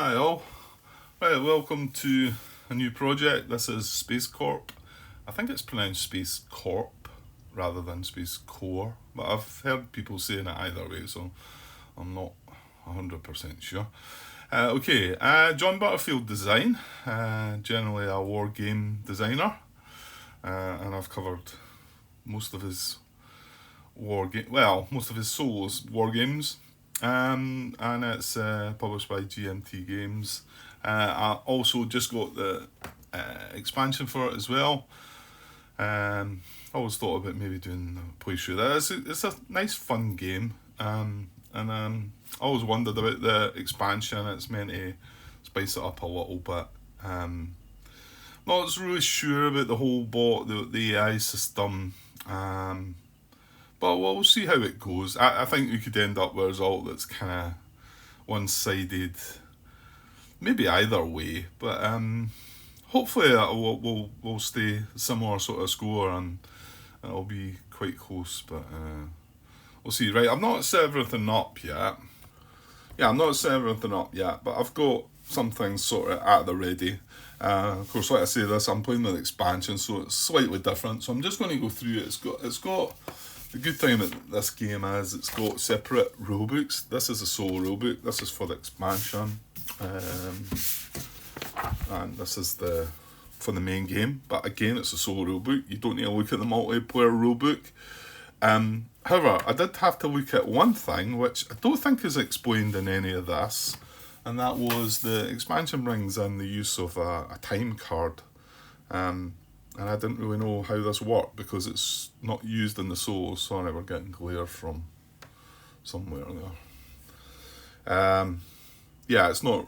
Hi all. Right, welcome to a new project. This is SpaceCorp. I think it's pronounced SpaceCorp rather than SpaceCore, but I've heard people saying it either way, so I'm not 100% sure. John Butterfield Design, generally a war game designer, and I've covered most of his most of his solos war games. And it's published by GMT Games. I also just got the expansion for it as well. I always thought about maybe doing a playthrough. It's a nice, fun game. I always wondered about the expansion. It's meant to spice it up a little bit. Not really sure about the whole the AI system. But we'll see how it goes. I think we could end up with a result that's kind of one-sided. Maybe either way, but hopefully we'll stay similar sort of score and it'll be quite close. But we'll see. Right, I've not set everything up yet. Yeah, I'm not set everything up yet, but I've got some things sort of at the ready. Of course, like I say, I'm playing with expansion, so it's slightly different. So I'm just going to go through it. It's got. The good thing about this game is it's got separate rulebooks. This is a solo rulebook. This is for the expansion, and this is for the main game. But again, it's a solo rulebook. You don't need to look at the multiplayer rulebook. However, I did have to look at one thing which I don't think is explained in any of this, and that was the expansion brings in the use of a time card. And I didn't really know how this worked because it's not used in the solo. Sorry, we're getting glare from somewhere there. It's not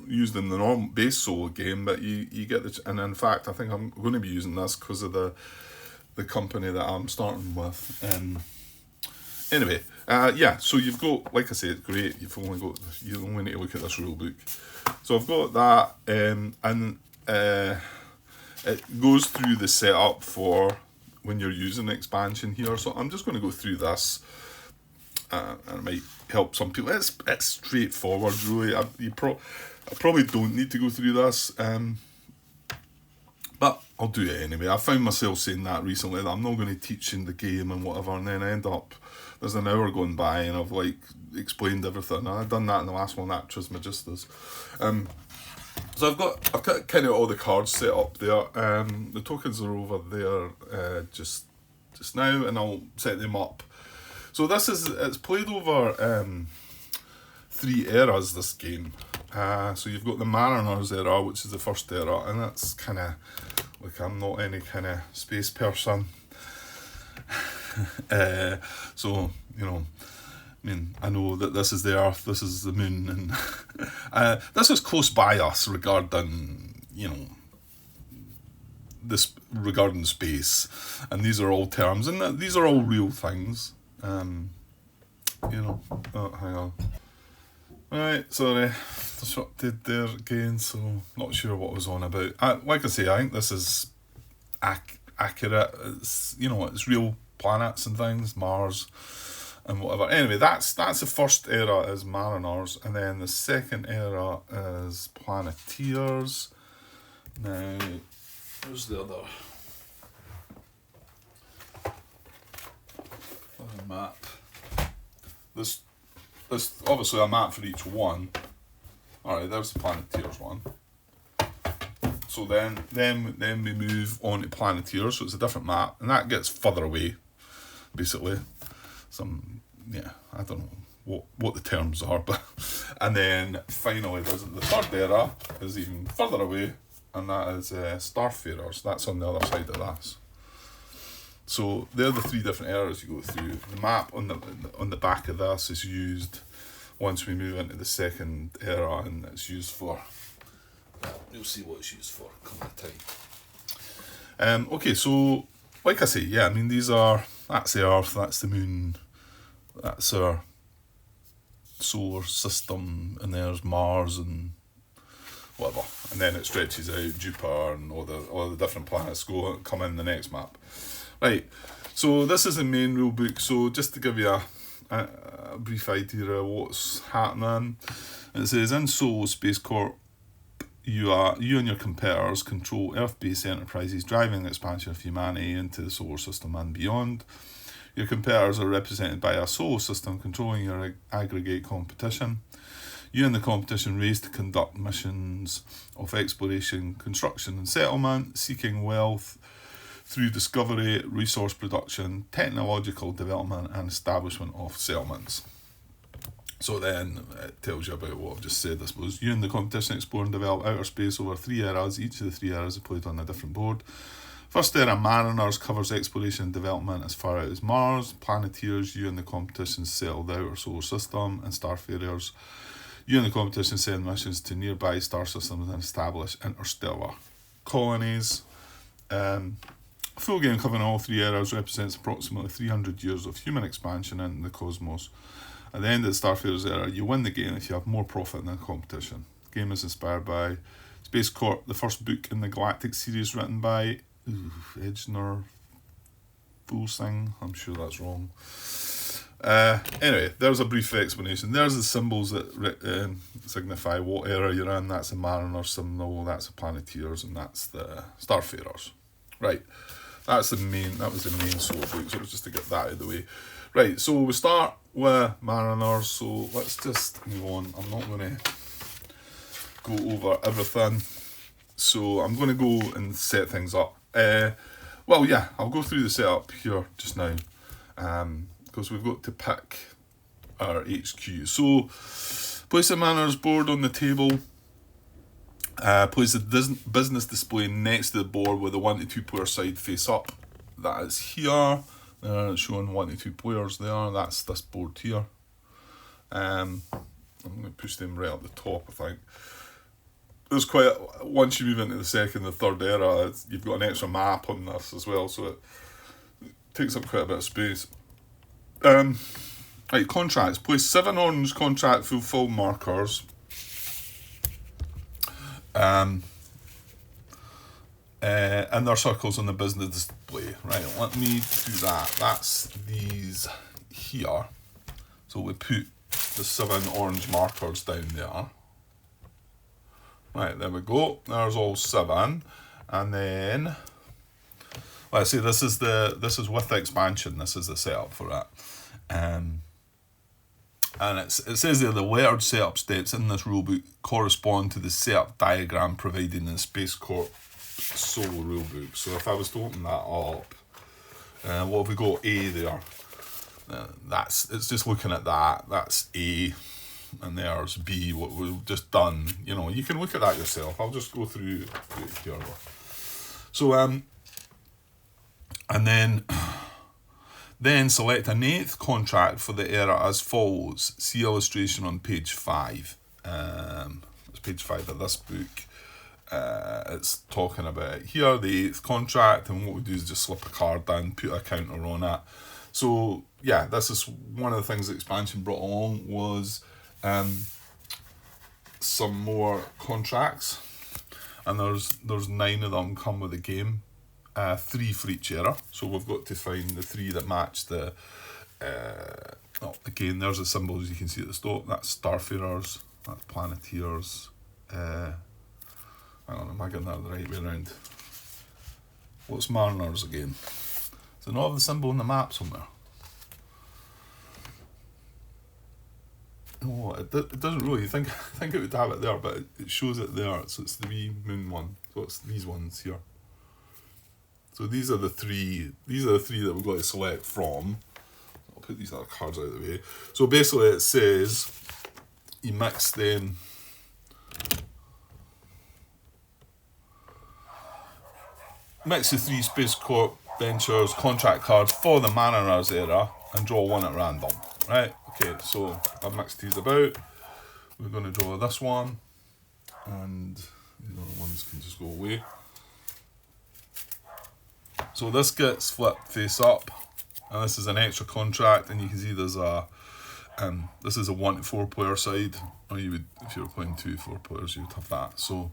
used in the normal base solo game, but you get and in fact I think I'm going to be using this because of the company that I'm starting with. Anyway, so you've got, like I said, great. You only need to look at this rule book. So I've got that, it goes through the setup for when you're using the expansion here. So I'm just going to go through this, and it might help some people. It's straightforward, really. I probably don't need to go through this, but I'll do it anyway. I found myself saying that recently, that I'm not going to teach in the game and whatever, and then I end up, there's an hour going by and I've explained everything. I've done that in the last one, Actress Magistas. So I've got kind of all the cards set up there. The tokens are over there just now, and I'll set them up. So it's played over 3 eras, this game. So you've got the Mariners era, which is the first era, and that's kind of I'm not any kind of space person. So I know that this is the Earth, this is the Moon, and this is close by us regarding, this regarding space, and these are all terms, and these are all real things. Hang on. Right, sorry, disrupted there again. So not sure what I was on about. Like I say, I think this is accurate. It's it's real planets and things, Mars and whatever. Anyway, that's the first era is Mariners, and then the second era is Planeteers. Now, where's the other map? This obviously a map for each one. Alright, there's the Planeteers one. So then we move on to Planeteers, so it's a different map, and that gets further away, basically. I don't know what the terms are, but and then finally the third era is even further away, and that is Starfarers. That's on the other side of this. So they're the 3 different eras you go through. The map on the back of this is used once we move into the second era, and it's used for. You'll see what it's used for come the time. Okay, so like I say, that's the Earth, that's the Moon, that's our solar system, and there's Mars and whatever, and then it stretches out Jupiter and all the different planets come in the next map. Right, so this is the main rulebook. So just to give you a brief idea of what's happening, It says, in Solo SpaceCorp, you and your competitors control Earth-based enterprises driving the expansion of humanity into the solar system and beyond. Your competitors are represented by a solar system controlling your aggregate competition. You and the competition race to conduct missions of exploration, construction and settlement, seeking wealth through discovery, resource production, technological development and establishment of settlements. So then it tells you about what I've just said, I suppose. You and the competition explore and develop outer space over 3 eras. Each of the 3 eras is played on a different board. First era, Mariners, covers exploration and development as far out as Mars. Planeteers, you and the competition settle the outer solar system. And Starfarers, you and the competition send missions to nearby star systems and establish interstellar colonies. Full game covering all 3 eras represents approximately 300 years of human expansion into the cosmos. At the end of the Starfarers era, you win the game if you have more profit than the competition. The game is inspired by SpaceCorp, the first book in the Galactic series written by Edgener Fulsing. I'm sure that's wrong. Anyway, there's a brief explanation. There's the symbols that signify what era you're in. That's a Mariner symbol, that's the Planeteers, and that's the Starfarers. Right, that was the main solar book, so it was just to get that out of the way. Right, so we start with Mariners, so let's just move on. I'm not going to go over everything, so I'm going to go and set things up. Well, yeah, I'll go through the setup here just now, because we've got to pick our HQ. So, place the Mariners board on the table. Place the business display next to the board with the 1 to 2 player side face up. That is here. It's showing 1 to 2 players there. That's this board here. I'm going to push them right up the top, I think. There's once you move into the second and third era, you've got an extra map on this as well, so it takes up quite a bit of space. Right, contracts. Place 7 orange contract fulfill markers. And there are circles on the business display. Right, let me do that. That's these here. So we put the 7 orange markers down there. Right, there we go. There's all 7. And then let's see, this is with the expansion. This is the setup for it. And it says there the lettered setup steps in this rulebook correspond to the setup diagram provided in the SpaceCorp Solo rulebook. So if I was to open that up, what have we got? A there. It's just looking at that. That's A, and there's B. What we've just done. You know, you can look at that yourself. I'll just go through it here. So and then select an 8th contract for the era as follows. See illustration on page 5. It's page 5 of this book. It's talking about here the 8th contract, and what we do is just slip a card down, put a counter on it. So yeah, this is one of the things the expansion brought along was some more contracts, and there's 9 of them come with the game. 3 for each era, so we've got to find the 3 that match the again, there's the symbols you can see at the top. That's Starfarers, that's Planeteers. Hang on, am I getting that the right way around? What's Mariners again? Is there not have the symbol on the map somewhere? No, it doesn't really. I think it would have it there, but it shows it there, so it's the wee moon one. So it's these ones here. So these are the 3 that we've got to select from. I'll put these other cards out of the way. So basically it says you mix them. Mix the 3 SpaceCorp Ventures contract cards for the Mariners era and draw 1 at random. Right, okay, so I've mixed these about. We're going to draw this one, and the other ones can just go away. So this gets flipped face up, and this is an extra contract, and you can see there's a this is a 1 to 4 player side, or you would, if you were playing 2 to 4 players, you would have that. So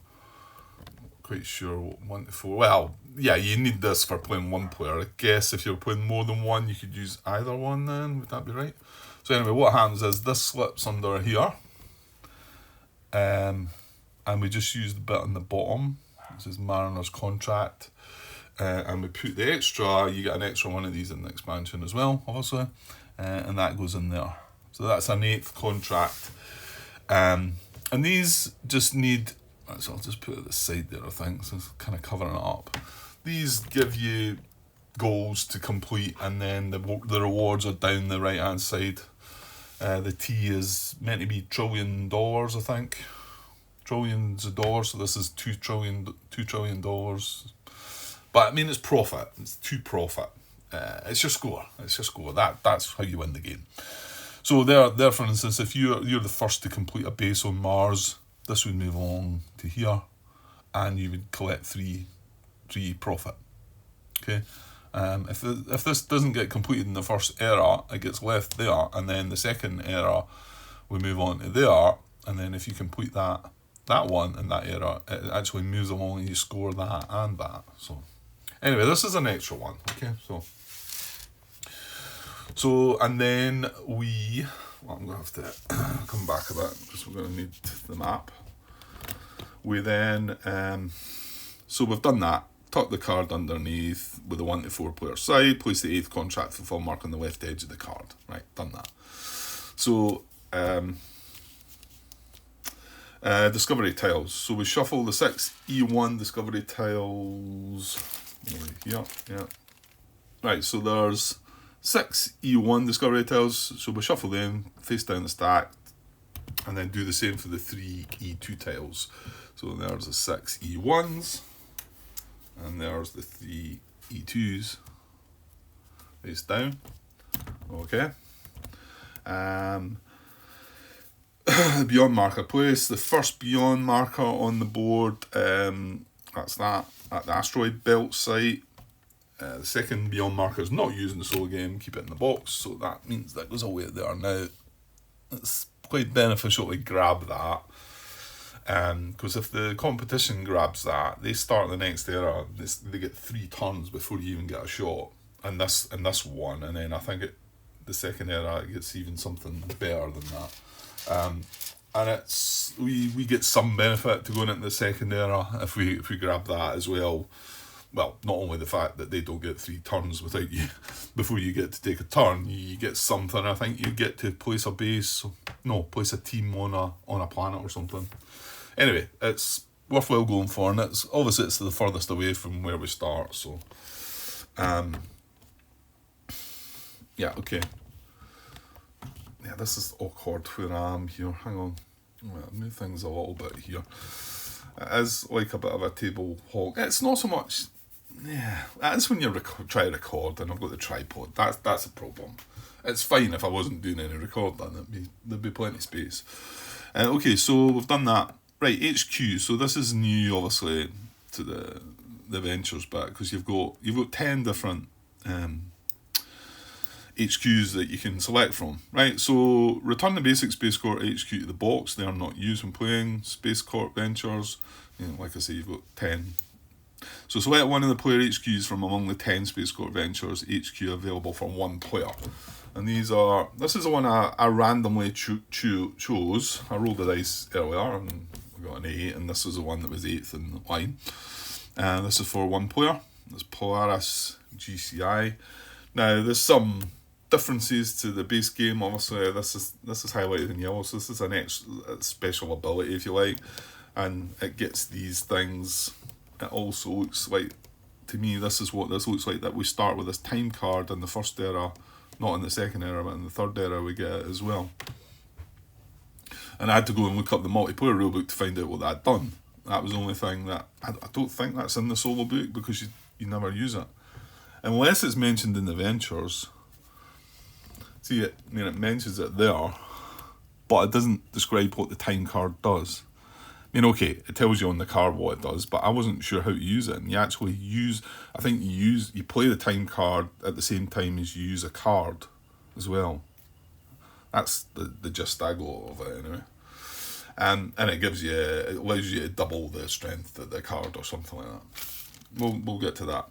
quite sure what 1 to 4. Well, yeah, you need this for playing 1 player. I guess if you're playing more than 1, you could use either one. Then would that be right? So anyway, what happens is this slips under here, and we just use the bit on the bottom. This is Mariner's contract. And we put the extra, you get an extra one of these in the expansion as well, obviously. And that goes in there. So that's an 8th contract. And these just need, so I'll just put it at the side there, I think, so it's kind of covering it up. These give you goals to complete, and then the rewards are down the right hand side. The T is meant to be $1 trillion, I think. Trillions of dollars, so this is $2 trillion. But I mean, it's profit. It's to profit. It's your score. It's your score. That's how you win the game. So there, for instance, if you're the first to complete a base on Mars, this would move along to here, and you would collect three profit. Okay. If this doesn't get completed in the first era, it gets left there, and then the second era, we move on to there, and then if you complete that one in that era, it actually moves along and you score that and that. So anyway, this is an extra one. Okay, so and then I'm gonna have to come back a bit because we're gonna need the map. We then so we've done that. Tuck the card underneath with the 1 to 4 player side. Place the 8th contract fulfill mark on the left edge of the card. Right, done that. So discovery tiles. So we shuffle the 6 E1 discovery tiles over here. Yeah. Right, so there's 6 E1 discovery tiles. So we shuffle them face down the stack, and then do the same for the 3 E2 tiles. So there's the 6 E1s, and there's the 3 E2s face down. Okay. Beyond marker place. The first beyond marker on the board, that's that at the asteroid belt site. The second beyond marker is not used in the solo game, keep it in the box, so that means that goes away there. Now, it's quite beneficial to grab that, because if the competition grabs that, they start the next era, they get 3 turns before you even get a shot, and this one, and then I think the second era it gets even something better than that. And it's we get some benefit to going into the second era if we grab that as well. Well, not only the fact that they don't get 3 turns without you before you get to take a turn, you get something. I think you get to place a base, place a team on a planet or something. Anyway, it's worthwhile going for, and it's obviously it's the furthest away from where we start. So, yeah, okay. Yeah, this is awkward where I am here. Hang on. Well, move things a little bit here. It is like a bit of a table hog. It's not so much. Yeah, that's when you try to record, and I've got the tripod. That's a problem. It's fine if I wasn't doing any recording. There'd be plenty of space. Okay, so we've done that. Right, HQ. So this is new, obviously, to the ventures bit, because you've got 10 different HQs that you can select from, right? So return the basic SpaceCorp HQ to the box. They are not used when playing SpaceCorp Ventures. Like I say, you've got 10. So select one of the player HQs from among the 10 SpaceCorp Ventures HQ available for 1 player. And this is the one I randomly chose. I rolled the dice earlier and I got an 8, and this is the one that was 8th in the line. And this is for 1 player. It's Polaris GCI. Now there's some differences to the base game. Obviously, this is highlighted in yellow, so this is a special ability, if you like, and it gets these things. It also looks like, to me, this is what this looks like, that we start with this time card in the first era, not in the second era, but in the third era we get it as well. And I had to go and look up the multiplayer rulebook to find out what that had done. That was the only thing that I don't think that's in the solo book, because you never use it unless it's mentioned in the ventures. See, it mentions it there, but it doesn't describe what the time card does. I mean, okay, it tells you on the card what it does, but I wasn't sure how to use it. And you actually you play the time card at the same time as you use a card as well. That's the gist I got of it anyway. And it allows you to double the strength of the card or something like that. We'll get to that.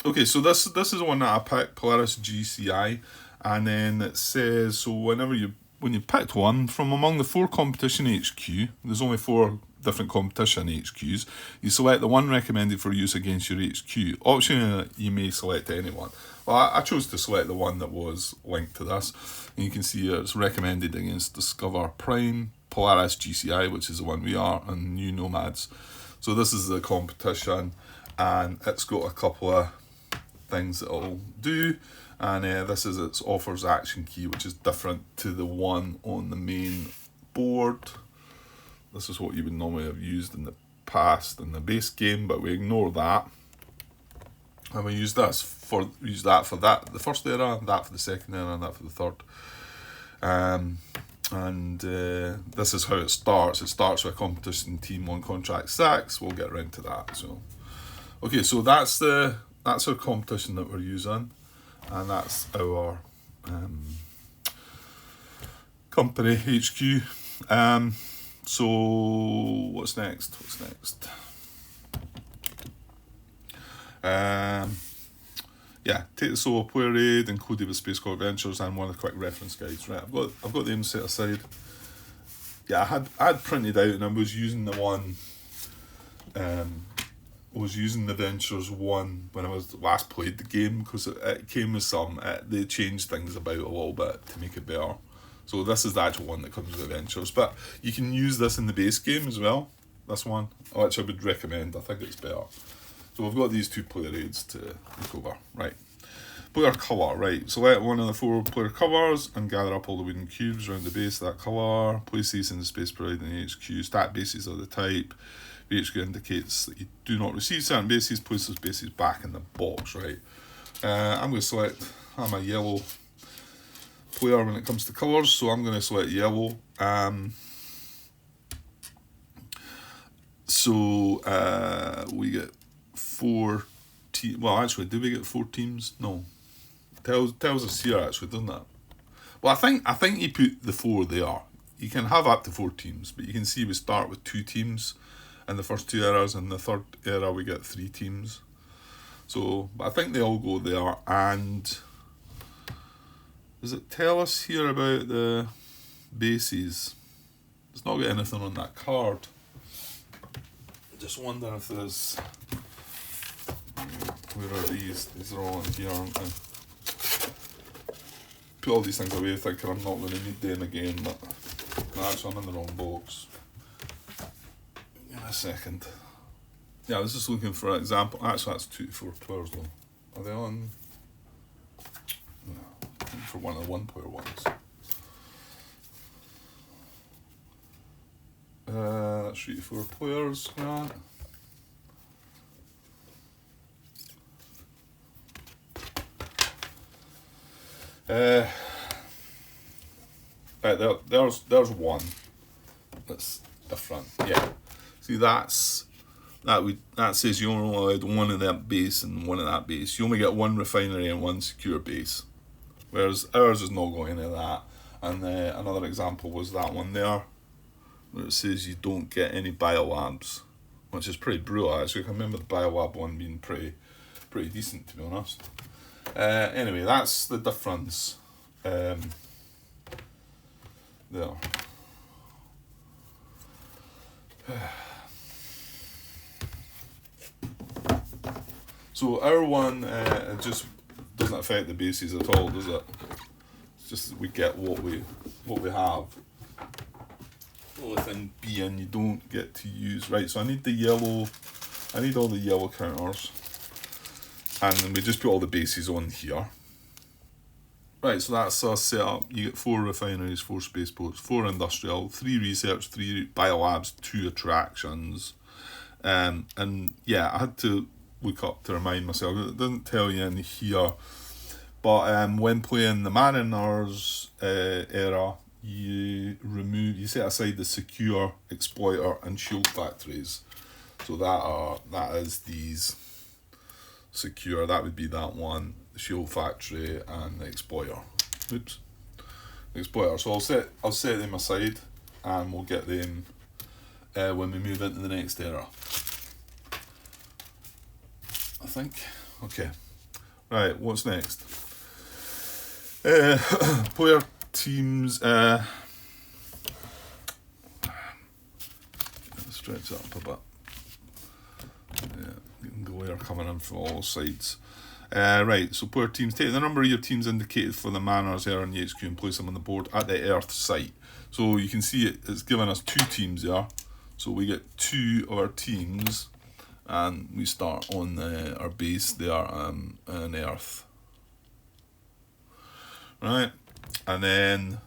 Okay, so this is the one that I picked, Polaris GCI, and then it says, so whenever you when you picked one from among the 4 competition HQ, there's only 4 different competition HQs, you select the one recommended for use against your HQ. Optionally, you may select any one. Well, I chose to select the one that was linked to this. And you can see here it's recommended against Discover Prime, Polaris GCI, which is the one we are, and New Nomads. So this is the competition, and it's got a couple of things that it'll do. And this is its offers action key, which is different to the one on the main board. This is what you would normally have used in the past in the base game, but we ignore that. And we use that for the first era, that for the second era, and that for the third. This is how it starts. It starts with a competition team on contract 6. We'll get around to that. So, okay, so that's our competition that we're using, and that's our company HQ. So what's next? Take the solo player raid encoded with SpaceCorp Ventures and one of the quick reference guides. Right, I've got them set aside. Yeah, I had printed out, and I was using the one. I was using the Ventures one when I was last played the game, because it came with some. They changed things about a little bit to make it better. So this is the actual one that comes with the Ventures, but you can use this in the base game as well. This one, which I would recommend. I think it's better. So we've got these 2 player raids to look over. Right. Player colour. Right. Select one of the 4 player colours and gather up all the wooden cubes around the base of that colour. Place these in the space provided in the HQ. Stat bases of the type. VHQ indicates that you do not receive certain bases. Place those bases back in the box. Right. I'm going to select. I'm a yellow player when it comes to colours, so I'm going to select yellow. We get 4 teams. Well, actually, do we get 4 teams? No. Tells us here, actually, doesn't it? Well, I think you put the 4 there. You can have up to 4 teams, but you can see we start with 2 teams in the first 2 eras, and the third era we get 3 teams. So, but I think they all go there. And does it tell us here about the bases? It's not got anything on that card. Just wonder if there's. Where are these? These are all in here, aren't they? Put all these things away thinking I'm not going to need them again, but actually I'm in the wrong box. In a second. Yeah, I was just looking for an example. Actually, that's 2 to 4 players though. Are they on? No, looking for one of the 1 player ones. That's 3 to 4 players. Yeah. Right, there's one that's different. Yeah, see that says you only allowed one of that base and one of that base. You only get 1 refinery and 1 secure base, whereas ours is not got any of that. And another example was that one there, where it says you don't get any biolabs, which is pretty brutal actually. I can remember the biolab one being pretty decent, to be honest. Anyway, that's the difference there. So our one, it just doesn't affect the bases at all, does it? It's just that we get what we have. The only thing being you don't get to use. Right, so I need all the yellow counters. And then we just put all the bases on here. Right, so that's us set up. You get 4 refineries, 4 spaceports, 4 industrial, 3 research, 3 biolabs, 2 attractions. And yeah, I had to look up to remind myself. It doesn't tell you in here. But when playing the Mariners era, you set aside the secure, exploiter, and shield factories. So that is these. Secure, that would be that one, the shield factory and the exploiter. Oops, the exploiter. So I'll set them aside, and we'll get them when we move into the next era, I think. Okay, right, what's next? Player teams, stretch it up a bit. Yeah, you can glare coming in from all sides. Right, so player teams, take the number of your teams indicated for the manors there on the HQ and place them on the board at the Earth site. So you can see it's giving us 2 teams there. So we get 2 of our teams, and we start on our base there on Earth. Right, and then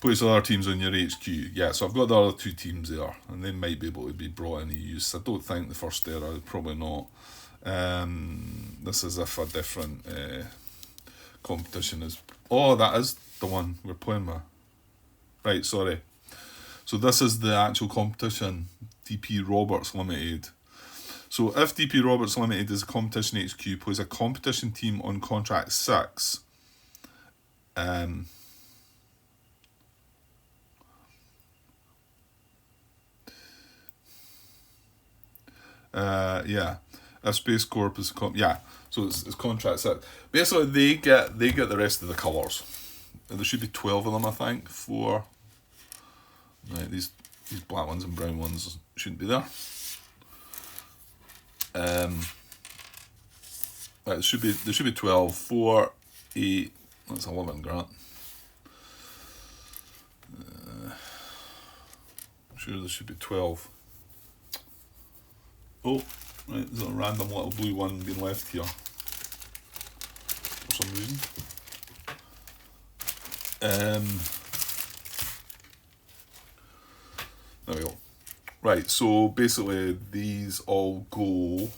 place other teams on your HQ. Yeah, so I've got the other 2 teams there, and they might be able to be brought into use. I don't think the first era, probably not. This is if a different competition is... Oh, that is the one we're playing with. Right, sorry. So this is the actual competition, DP Roberts Limited. So if DP Roberts Limited is a competition HQ, plays a competition team on contract 6. Yeah, if SpaceCorp is so it's contract 6. Basically, they get the rest of the colours. There should be 12 of them, I think. 4. Right, these black ones and brown ones shouldn't be there. Right, there should be 12. 4, 8. That's 11, Grant. I'm sure there should be 12. Oh, right, there's a random little blue one being left here for some reason. There we go. Right, so basically these all go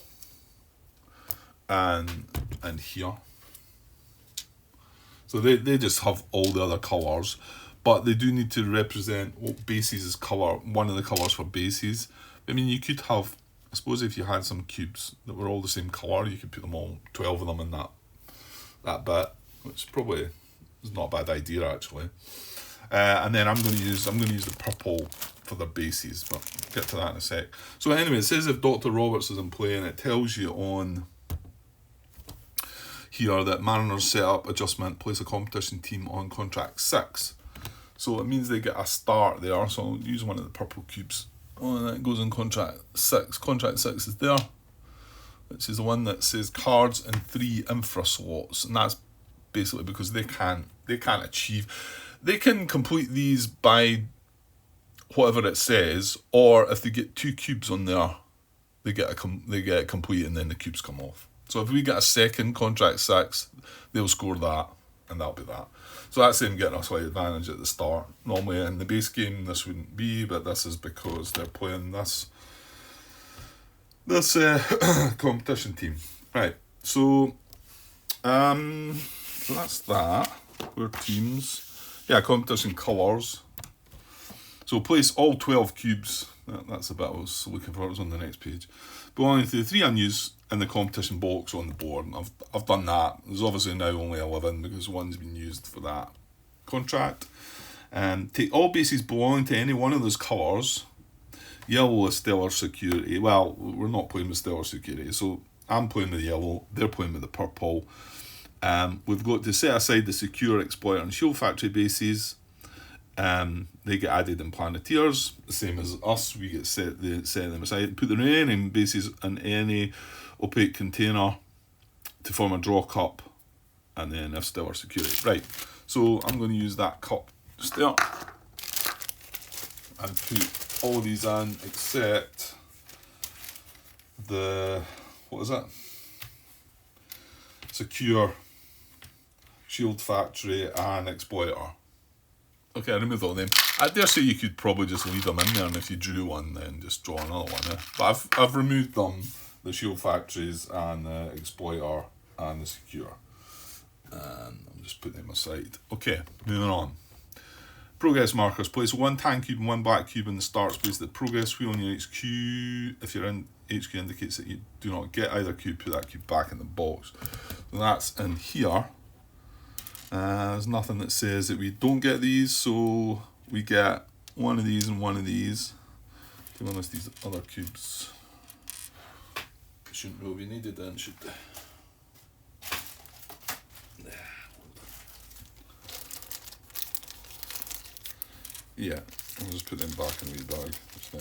and here. So they just have all the other colours, but they do need to represent what bases is colour, one of the colours for bases. I mean, you could have, I suppose if you had some cubes that were all the same colour, you could put them all, 12 of them in that bit, which probably is not a bad idea actually. And then I'm going to use the purple for the bases, but I'll get to that in a sec. So anyway, it says if Dr. Roberts is in play, and it tells you on here that Mariners set up adjustment, place a competition team on contract 6. So it means they get a start there. So I'll use one of the purple cubes. Oh, and that goes in contract 6. Contract 6 is there, which is the one that says cards and 3 infra slots, and that's basically because they can't achieve. They can complete these by whatever it says, or if they get 2 cubes on there, they get it complete, and then the cubes come off. So if we get a second contract 6, they'll score that, and that'll be that. So that's them getting a slight advantage at the start. Normally in the base game this wouldn't be, but this is because they're playing this competition team. Right, so that's that. We're teams. Yeah, competition colours. So place all 12 cubes. That's the bit I was looking for. It was on the next page. Belonging to the 3 unused in the competition box on the board. I've done that. There's obviously now only 11 because one's been used for that contract. Take all bases belonging to any one of those colours. Yellow is stellar security. Well, we're not playing with stellar security, so I'm playing with the yellow. They're playing with the purple. We've got to set aside the secure, exploiter and shield factory bases. They get added in Planeteers, the same as us. We get set them aside. Put the remaining bases in any opaque container to form a draw cup, and then if stellar security. Right, so I'm going to use that cup just there and put all of these in except the, what is it? Secure, shield factory and exploiter. Okay, I removed all of them. I dare say you could probably just leave them in there, and if you drew one, then just draw another one. But I've removed them, the shield factories and the exploiter and the secure. And I'll just put them aside. Okay, moving on. Progress markers. Place 1 tan cube and 1 black cube in the start space. The progress wheel on your HQ, if you're in HQ, indicates that you do not get either cube. Put that cube back in the box. So that's in here. There's nothing that says that we don't get these, so we get one of these and one of these. To be honest, these other cubes shouldn't really be needed then, should they? Yeah, I'll just put them back in the wee bag just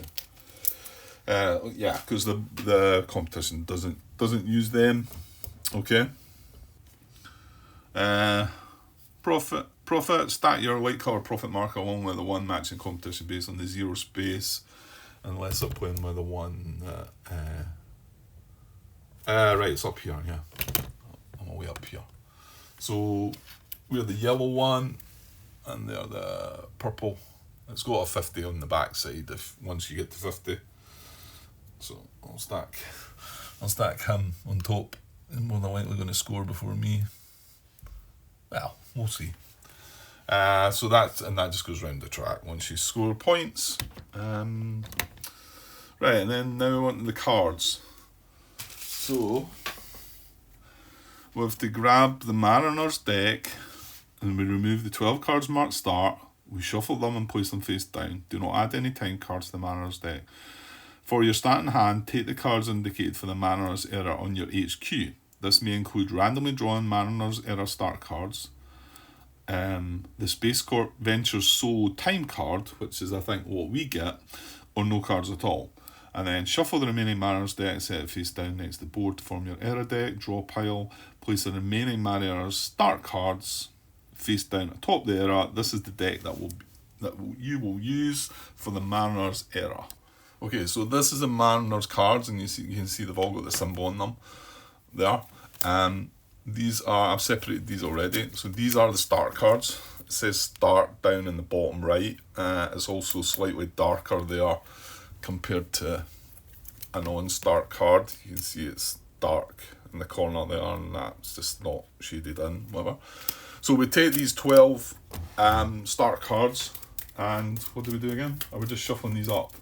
now. Yeah, because the competition doesn't use them. Okay. Profit, stack your white colour profit marker along with the one matching competition based on the zero space, unless I'm playing with the one right, it's up here, yeah. I'm all the way up here. So we're the yellow one and they're the purple. It's got a 50 on the back side once you get to 50. So I'll stack him on top. He's more than likely going to score before me. Well, we'll see. So that just goes round the track once you score points. Right, and then now we want the cards. So we have to grab the Mariner's deck and we remove the 12 cards marked start. We shuffle them and place them face down. Do not add any time cards to the Mariner's deck. For your starting hand, take the cards indicated for the Mariner's era on your HQ. This may include randomly drawn Mariner's era start cards, the SpaceCorp Ventures Solo time card, which is I think what we get, or no cards at all. And then shuffle the remaining Mariner's deck, set it face down next to the board to form your era deck, draw a pile, place the remaining Mariner's start cards face down atop the era. This is the deck you will use for the Mariner's era. Okay, so this is the Mariner's cards, and you can see they've all got the symbol on them there. I've separated these already. So these are the start cards. It says start down in the bottom right. It's also slightly darker there compared to a non-start card. You can see it's dark in the corner there, and that's just not shaded in, whatever. So we take these 12 start cards, and what do we do again? Are we just shuffling these up?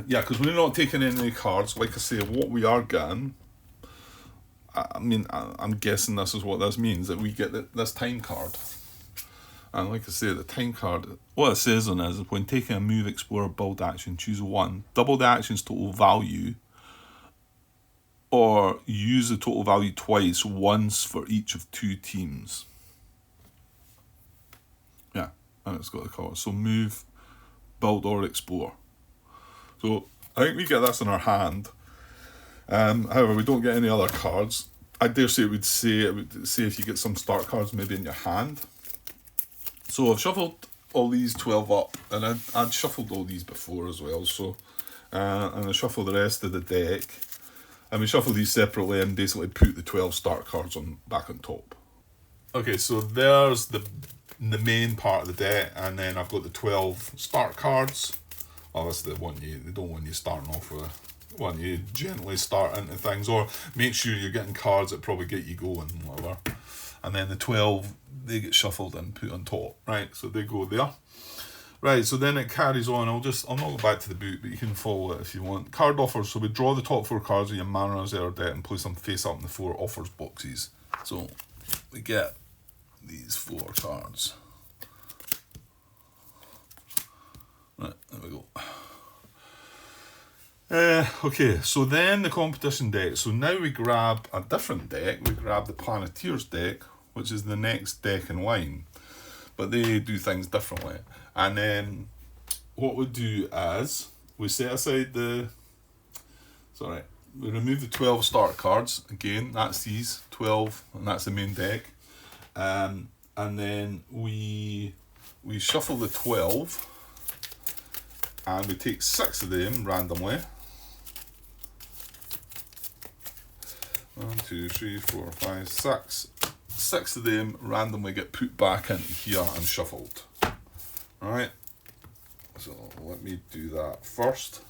Yeah, because we're not taking any cards. Like I say, what we are getting, I'm guessing this is what this means, that we get this time card. And like I say, the time card, what it says on it is, when taking a move, explore, build action, choose one. Double the action's total value, or use the total value twice, once for each of two teams. Yeah, and it's got the colour. So move, build, or explore. So I think we get this in our hand. However, we don't get any other cards. I dare say it would say if you get some start cards maybe in your hand. So I've shuffled all these 12 up, and I'd shuffled all these before as well. So and I shuffle the rest of the deck, and we shuffle these separately and basically put the 12 start cards back on top. Okay, so there's the main part of the deck, and then I've got the 12 start cards. Well, that's the one they don't want you starting off with. One you gently start into things, or make sure you're getting cards that probably get you going, whatever. And then the 12, they get shuffled and put on top, right? So they go there. Right, so then it carries on. I'll not go back to the book, but you can follow it if you want. Card offers. So we draw the top 4 cards of your Mariner's era deck and place them face up in the 4 offers boxes. So we get these 4 cards. Right, there we go. Okay, so then the competition deck. So now we grab a different deck. We grab the Planeteers deck, which is the next deck in line. But they do things differently. And then what we do is we set aside we remove the 12 start cards. Again, that's these 12, and that's the main deck. And then we shuffle the 12, and we take 6 of them randomly. 1, 2, 3, 4, 5, 6. 6 of them randomly get put back into here and shuffled. Alright, so let me do that first.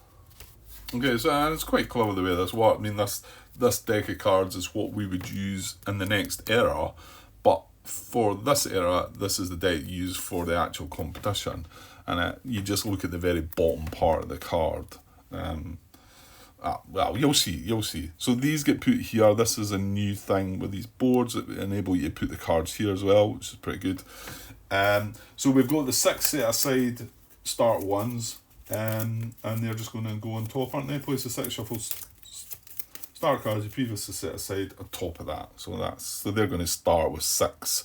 Okay, so it's quite clever the way this works. I mean, this deck of cards is what we would use in the next era, but for this era, this is the deck used for the actual competition. And you just look at the very bottom part of the card. Well, you'll see. So these get put here. This is a new thing with these boards that enable you to put the cards here as well, which is pretty good. So we've got the 6 set aside start ones, and they're just going to go on top, aren't they? Place the 6 shuffles start cards you previously set aside on top of that. So they're going to start with 6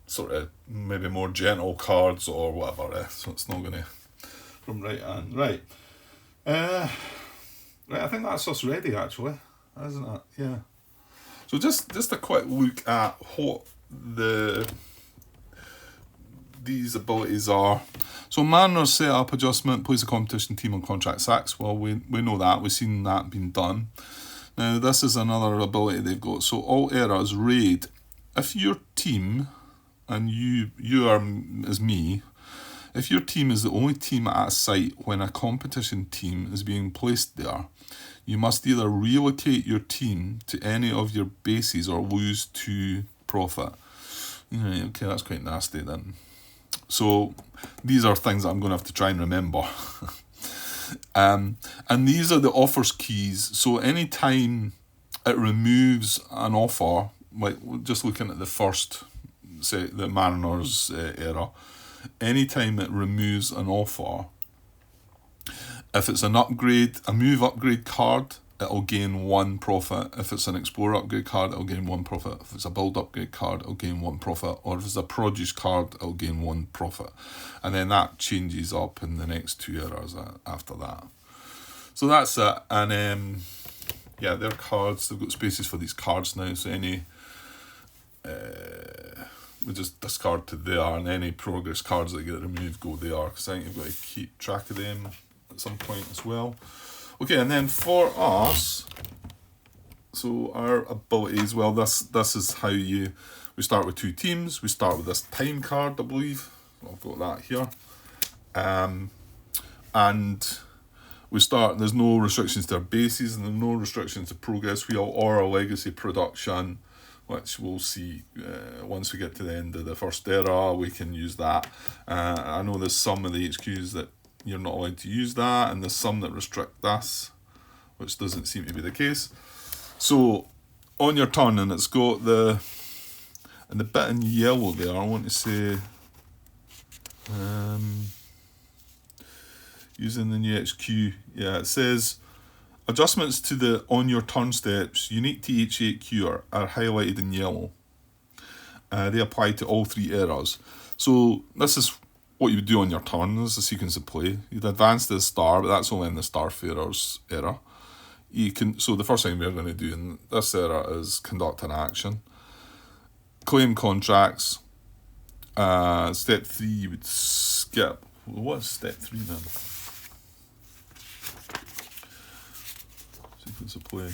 sort of maybe more gentle cards or whatever. So it's not going to from right hand. Right. Right, I think that's us ready actually, isn't it? Yeah. So just a quick look at what these abilities are. So Mariner's setup adjustment, place a competition team on contract 6. Well, we know that. We've seen that being done. Now, this is another ability they've got. So all eras raid. If your team, and you are as me, if your team is the only team at a site when a competition team is being placed there, you must either relocate your team to any of your bases or lose 2 profit. Right, okay, that's quite nasty then. So these are things that I'm going to have to try and remember. And these are the offers keys. So anytime it removes an offer, like just looking at the first, say the Mariners era, anytime it removes an offer, if it's an upgrade, a move upgrade card, it'll gain 1 profit. If it's an explorer upgrade card, it'll gain 1 profit. If it's a build upgrade card, it'll gain 1 profit. Or if it's a produce card, it'll gain 1 profit. And then that changes up in the next 2 eras after that. So that's it. And yeah, they're cards. They've got spaces for these cards now. So any we just discard to there, and any progress cards that get removed go there, because I think you've got to keep track of them at some point as well. Okay, and then for us, so our abilities, well, this is how we start with 2 teams. We start with this time card, I believe. I've got that here. And we start, there's no restrictions to our bases, and there's no restrictions to progress wheel or our legacy production, which we'll see once we get to the end of the first era. We can use that. I know there's some of the HQs that you're not allowed to use that, and there's some that restrict this, which doesn't seem to be the case. So on your turn, and it's got the bit in yellow there, I want to say using the new HQ, yeah, it says adjustments to the on your turn steps unique to each HQ are highlighted in yellow. They apply to all 3 eras. So this is what you would do on your turn. This is a sequence of play. You'd advance to the star, but that's only in the Starfarers era. So the first thing we're going to do in this era is conduct an action. Claim contracts. Step 3 you would skip. What is step 3 then? Sequence of play.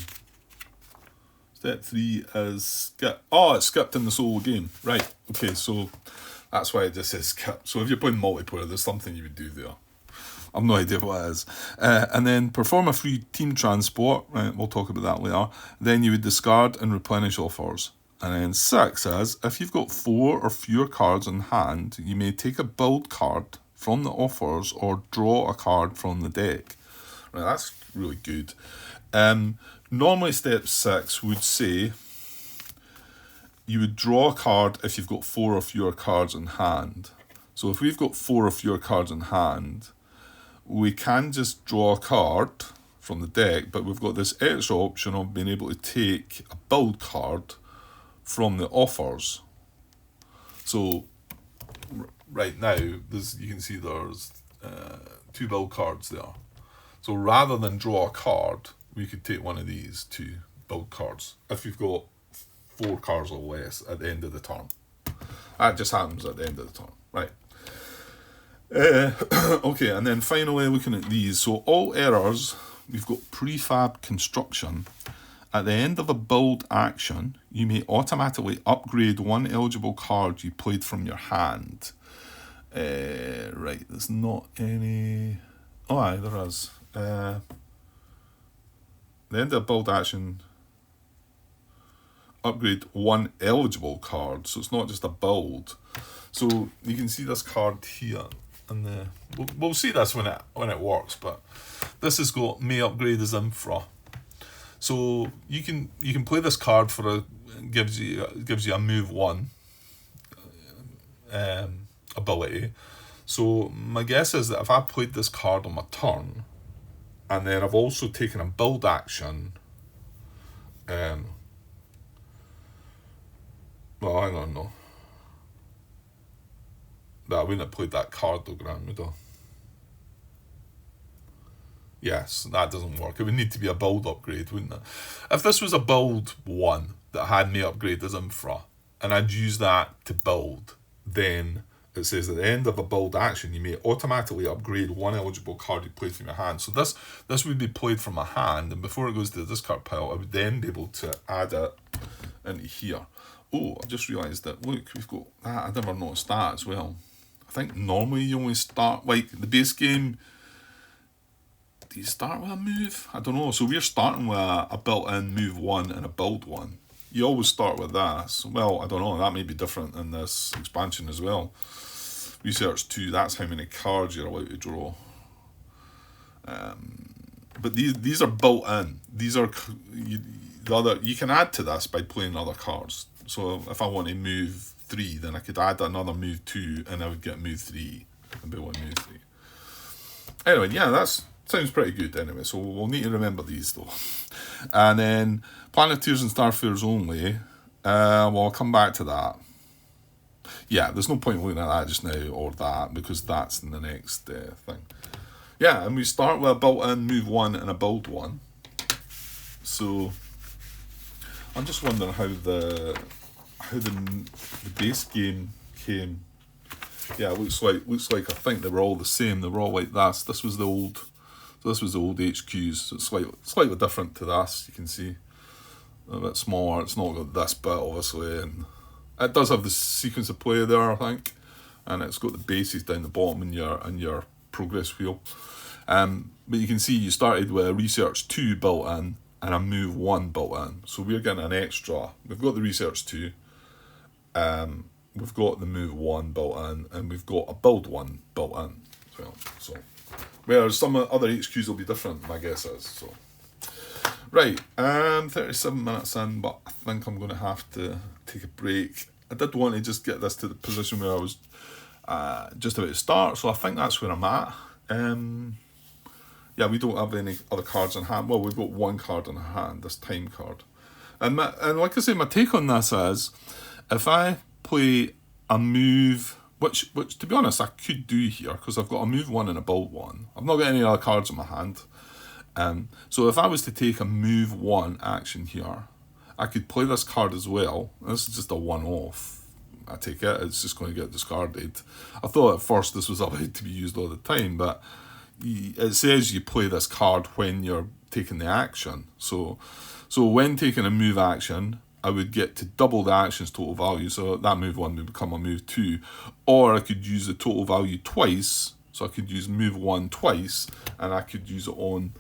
Step 3 is skip. Oh, it's skipped in the solo game. Right. Okay, so that's why it just says skip. So if you're playing multiplayer, there's something you would do there. I've no idea what it is. And then perform a free team transport. Right, we'll talk about that later. Then you would discard and replenish offers. And then 6 says, if you've got 4 or fewer cards in hand, you may take a build card from the offers or draw a card from the deck. Right, that's really good. Normally step 6 would say you would draw a card if you've got 4 or fewer cards in hand. So if we've got 4 or fewer cards in hand, we can just draw a card from the deck, but we've got this extra option of being able to take a build card from the offers. So right now, you can see there's 2 build cards there. So rather than draw a card, we could take one of these 2 build cards if you've got 4 cards or less at the end of the turn. That just happens at the end of the turn, right? Okay, and then finally looking at these. So all errors, we've got prefab construction. At the end of a build action, you may automatically upgrade 1 eligible card you played from your hand. Right, there's not any... Oh, aye, there is. The end of a build action, upgrade 1 eligible card. So it's not just a build. So you can see this card here. And we'll see this when it works, but this has got may upgrade as infra. So you can play this card for gives you a move 1 ability. So my guess is that if I played this card on my turn, and then I've also taken a build action, well, hang on, no. But I wouldn't have played that card though, Grant, would I? Yes, that doesn't work. It would need to be a build upgrade, wouldn't it? If this was a build 1 that had me upgrade as infra, and I'd use that to build, then it says at the end of a build action, you may automatically upgrade one eligible card you played from your hand. So this would be played from my hand, and before it goes to the discard pile, I would then be able to add it into here. Oh, I just realised that, look, we've got that. I never noticed that as well. I think normally you only start, like the base game, do you start with a move? I don't know. So we're starting with a built-in move 1 and a build 1. You always start with this. Well, I don't know. That may be different in this expansion as well. Research 2, that's how many cards you're allowed to draw. But these are built in. These are you can add to this by playing other cards. So if I want to move 3, then I could add another move 2, and I would get move 3 and be one move 3. Anyway, yeah, that's sounds pretty good anyway. So we'll need to remember these though. And then Planeteers and Starfares only. Well, I'll come back to that. Yeah, there's no point looking at that just now or that, because that's in the next thing. Yeah, and we start with a built-in move 1 and a build 1. So I'm just wondering how the base game came. Yeah, it looks like I think they were all the same. They were all like this. This was the old HQs. So it's slightly different to this. You can see a bit smaller. It's not got this bit obviously, and it does have the sequence of play there, I think, and it's got the bases down the bottom in your progress wheel. But you can see you started with a Research 2 built in and a Move 1 built in. So we're getting an extra. We've got the Research 2, we've got the Move 1 built in, and we've got a Build 1 built in as well. So, whereas some other HQs will be different, my guess is. So, right, 37 minutes in, but I think I'm going to have to take a break. I did want to just get this to the position where I was just about to start, so I think that's where I'm at. Yeah, we don't have any other cards in hand. Well, we've got one card in hand, this time card. And like I say, my take on this is, if I play a move, which to be honest I could do here, because I've got a move 1 and a build 1. I've not got any other cards in my hand. So if I was to take a move 1 action here, I could play this card as well. This is just a one-off. I take it, it's just going to get discarded. I thought at first this was allowed to be used all the time, but it says you play this card when you're taking the action. So when taking a move action, I would get to double the action's total value. So that move 1 would become a move 2. Or I could use the total value twice. So I could use move 1 twice, and I could use it on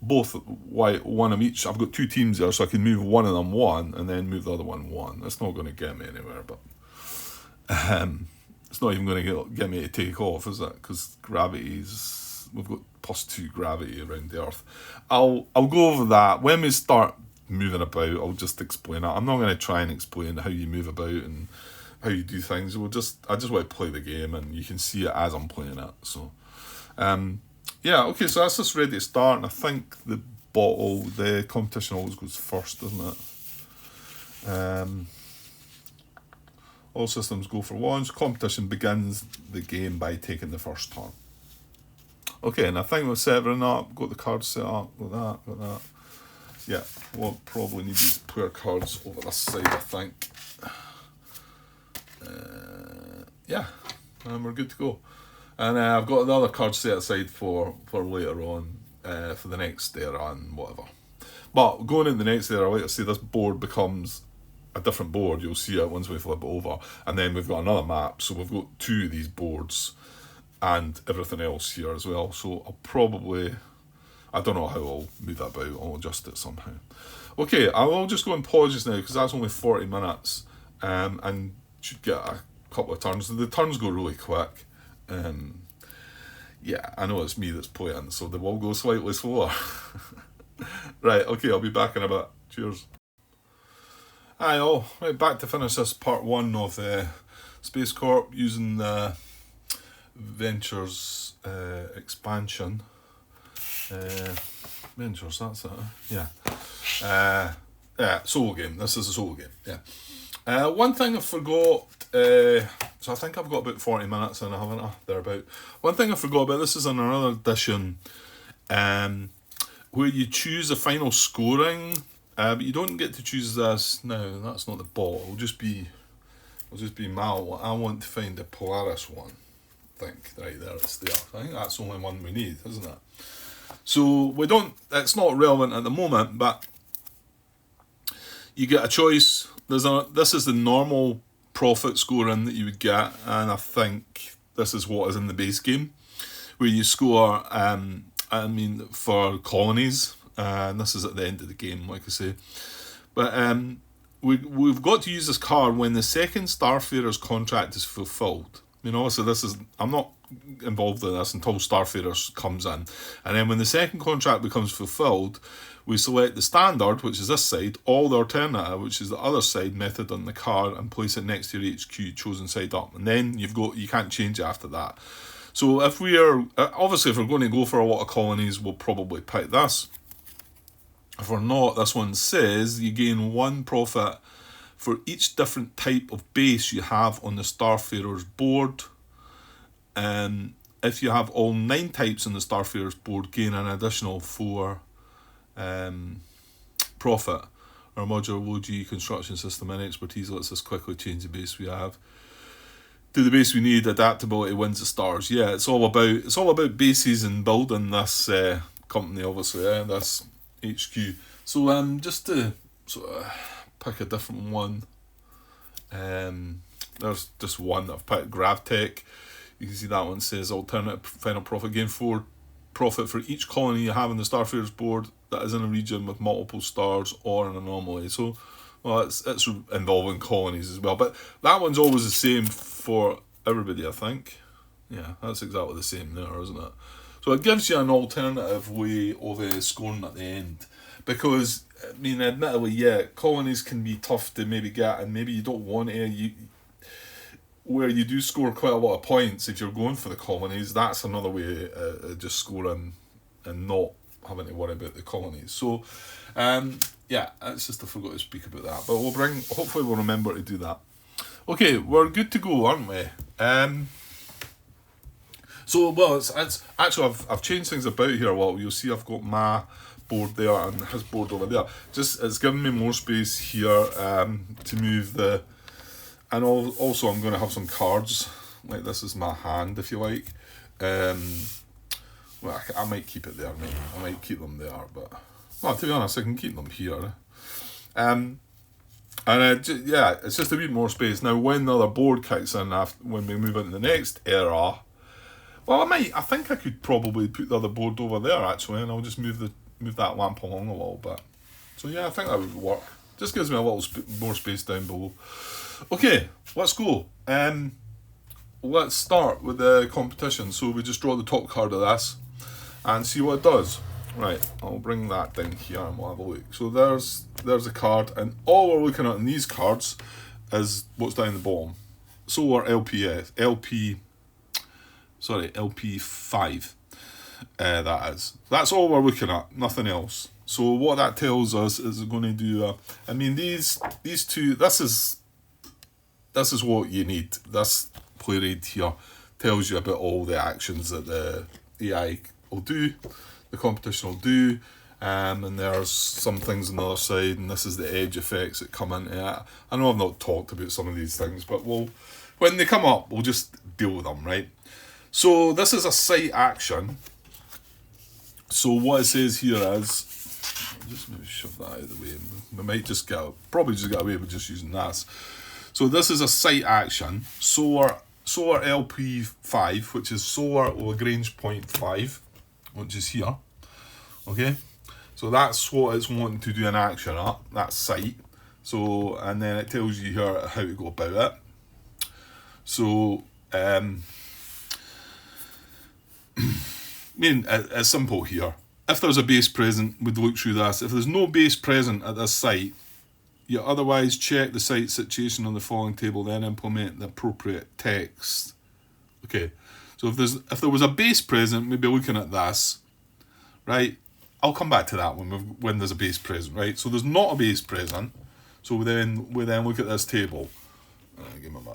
both, one of each. I've got 2 teams there, so I can move one of them 1 and then move the other one 1. That's not going to get me anywhere, but it's not even going to get me to take off, is it? Because we've got +2 gravity around the Earth. I'll go over that when we start moving about. I'll just explain it. I'm not going to try and explain how you move about and how you do things. I just want to play the game, and you can see it as I'm playing it. So yeah, okay, so that's just ready to start, and I think the competition always goes first, doesn't it? All systems go for once. Competition begins the game by taking the first turn. Okay, and I think we're setting up, got the cards set up, got that. Yeah, we'll probably need these player cards over this side, I think. Yeah, and we're good to go. And I've got the other cards set aside for later on, for the next era and whatever. But going in the next era, like I say, this board becomes a different board. You'll see it once we flip it over. And then we've got another map, so we've got 2 of these boards and everything else here as well. So I'll probably, I don't know how I'll move that about. I'll adjust it somehow. Okay, I will just go and pause just now, because that's only 40 minutes, and should get a couple of turns. The turns go really quick. Yeah, I know it's me that's playing, so they will go slightly slower. Right, okay, I'll be back in a bit. Cheers. Hi all, right, back to finish this part 1 of SpaceCorp using the Ventures expansion. Ventures, that's it, yeah. Yeah, solo game. This is a solo game, yeah. One thing I forgot So I think I've got about 40 minutes in, haven't I? Thereabout. One thing I forgot about, this is in another edition, where you choose the final scoring, but you don't get to choose this. No, that's not the ball. It'll just be Mal. I want to find the Polaris one. I think right there, it's there. I think that's the only one we need, isn't it? So we don't. It's not relevant at the moment, but you get a choice. This is the normal profit scoring that you would get, and I think this is what is in the base game, where you score. For colonies, and this is at the end of the game, like I say. But we've got to use this card when the second Starfarer's contract is fulfilled. Obviously I'm not involved in this until Starfarers comes in, and then when the second contract becomes fulfilled, we select the standard, which is this side, or the alternative, which is the other side method on the card, and place it next to your HQ chosen side up, and then you can't change it after that. So if we're going to go for a lot of colonies, we'll probably pick this. If we're not, this one says you gain 1 profit for each different type of base you have on the Starfarer's board. If you have all 9 types on the Starfarer's board, gain an additional 4 profit. Our modular low-G construction system and expertise lets us quickly change the base we have to the base we need. Adaptability wins the stars. Yeah, it's all about bases and building this company, obviously, this HQ. So just to sort of pick a different one, there's just one I've picked, GravTech. You can see that one says alternative final profit, gain 4 profit for each colony you have on the Starfarer's board that is in a region with multiple stars or an anomaly. So it's involving colonies as well, but that one's always the same for everybody, I think. Yeah, that's exactly the same there, isn't it? So it gives you an alternative way of scoring at the end, because admittedly, yeah, colonies can be tough to maybe get, and maybe you don't want to. Where you do score quite a lot of points if you're going for the colonies, that's another way of just scoring and not having to worry about the colonies. So, yeah, it's just I forgot to speak about that, but hopefully we'll remember to do that. Okay, we're good to go, aren't we? It's actually I've changed things about here. Well, you'll see I've got my board there and his board over there. It's giving me more space here to move the. And also I'm going to have some cards, like this is my hand, if you like. I might keep it there, mate. I might keep them there, but... Well, to be honest, I can keep them here. It's just a bit more space. Now, when the other board kicks in, when we move into the next era... Well, I think I could probably put the other board over there, actually, and I'll just move that lamp along a little bit. So, yeah, I think that would work. Just gives me a little more space down below. Okay, let's go. Let's start with the competition. So we just draw the top card of this and see what it does. Right, I'll bring that down here and we'll have a look. So there's a card, and all we're looking at in these cards is what's down the bottom. So our LP5. That is. That's all we're looking at, nothing else. So what that tells us is we're going to do. These two. This is what you need. This play read here tells you about all the actions that the AI will do, the competition will do, and there's some things on the other side, and this is the edge effects that come into it. I know I've not talked about some of these things, but when they come up, we'll just deal with them, right? So this is a site action. So what it says here is, I'll just maybe shove that out of the way. We might just get away with just using this. So this is a site action. Solar LP5, which is solar Lagrange point 5, which is here. Okay, so that's what it's wanting to do an action at, that site. So, and then it tells you here how to go about it. So, it's simple here. If there's a base present, we'd look through this. If there's no base present at this site, you otherwise check the site situation on the following table, then implement the appropriate text. Okay, so if there was a base present, we'd be looking at this, right? I'll come back to that when there's a base present, right? So there's not a base present, so we then look at this table.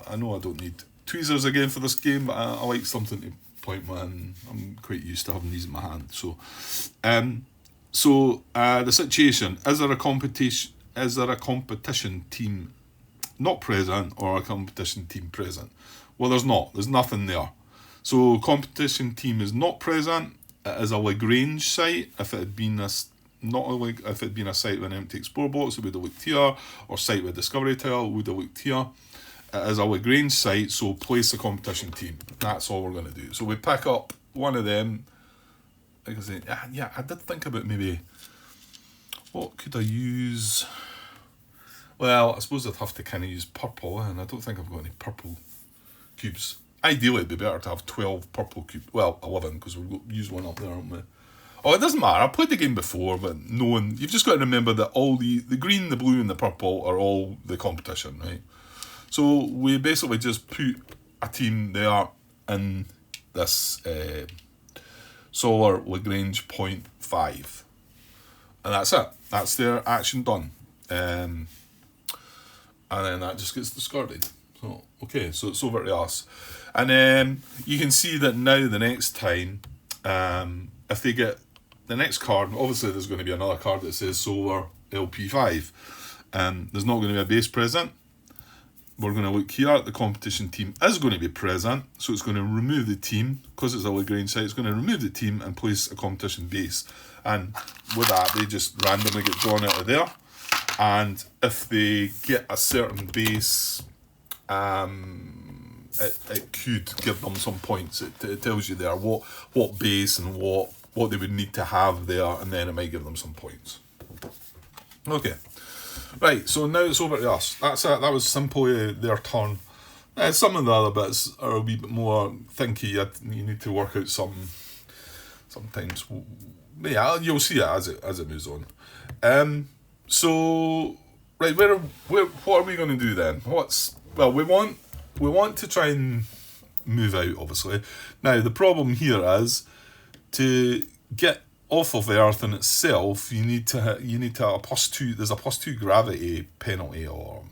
I know I don't need tweezers again for this game, but I like something to point with, and I'm quite used to having these in my hand. So, the situation: is there a competition? Is there a competition team not present or a competition team present? Well, there's not. There's nothing there. So competition team is not present. It is a Lagrange site. If it had been if it had been a site with an empty explore box, it would have looked here, or site with a discovery tile, it would have looked here. It is a Lagrange site, so place the competition team. That's all we're going to do. So we pick up one of them. Like I say, yeah, I did think about maybe, what could I use? Well, I suppose I'd have to kind of use purple, and I don't think I've got any purple cubes. Ideally, it'd be better to have 12 purple cubes. Well, 11, because we'll use one up there, aren't we? Oh, it doesn't matter. I played the game before, but you've just got to remember that all the green, the blue, and the purple are all the competition, right? So we basically just put a team there in this solar Lagrange point 5. And that's it. That's their action done. And then that just gets discarded. So, okay, so it's over to us. And you can see that now the next time, if they get the next card, obviously there's going to be another card that says Solar LP5. There's not going to be a base present. We're going to look here. The competition team is going to be present. So it's going to remove the team. Because it's a Lagrange site, it's going to remove the team and place a competition base. And with that, they just randomly get drawn out of there. And if they get a certain base, it could give them some points. It tells you there what base and what they would need to have there, and then it might give them some points. Okay, right, so now it's over to us. That's it. That was simply their turn. Some of the other bits are a wee bit more thinky. You need to work out sometimes. Yeah, you'll see it as it moves on. So right, what are we going to do then? We want to try and move out, obviously. Now, the problem here is to get off of Earth in itself, you need to have a +2. There's a +2 gravity penalty, or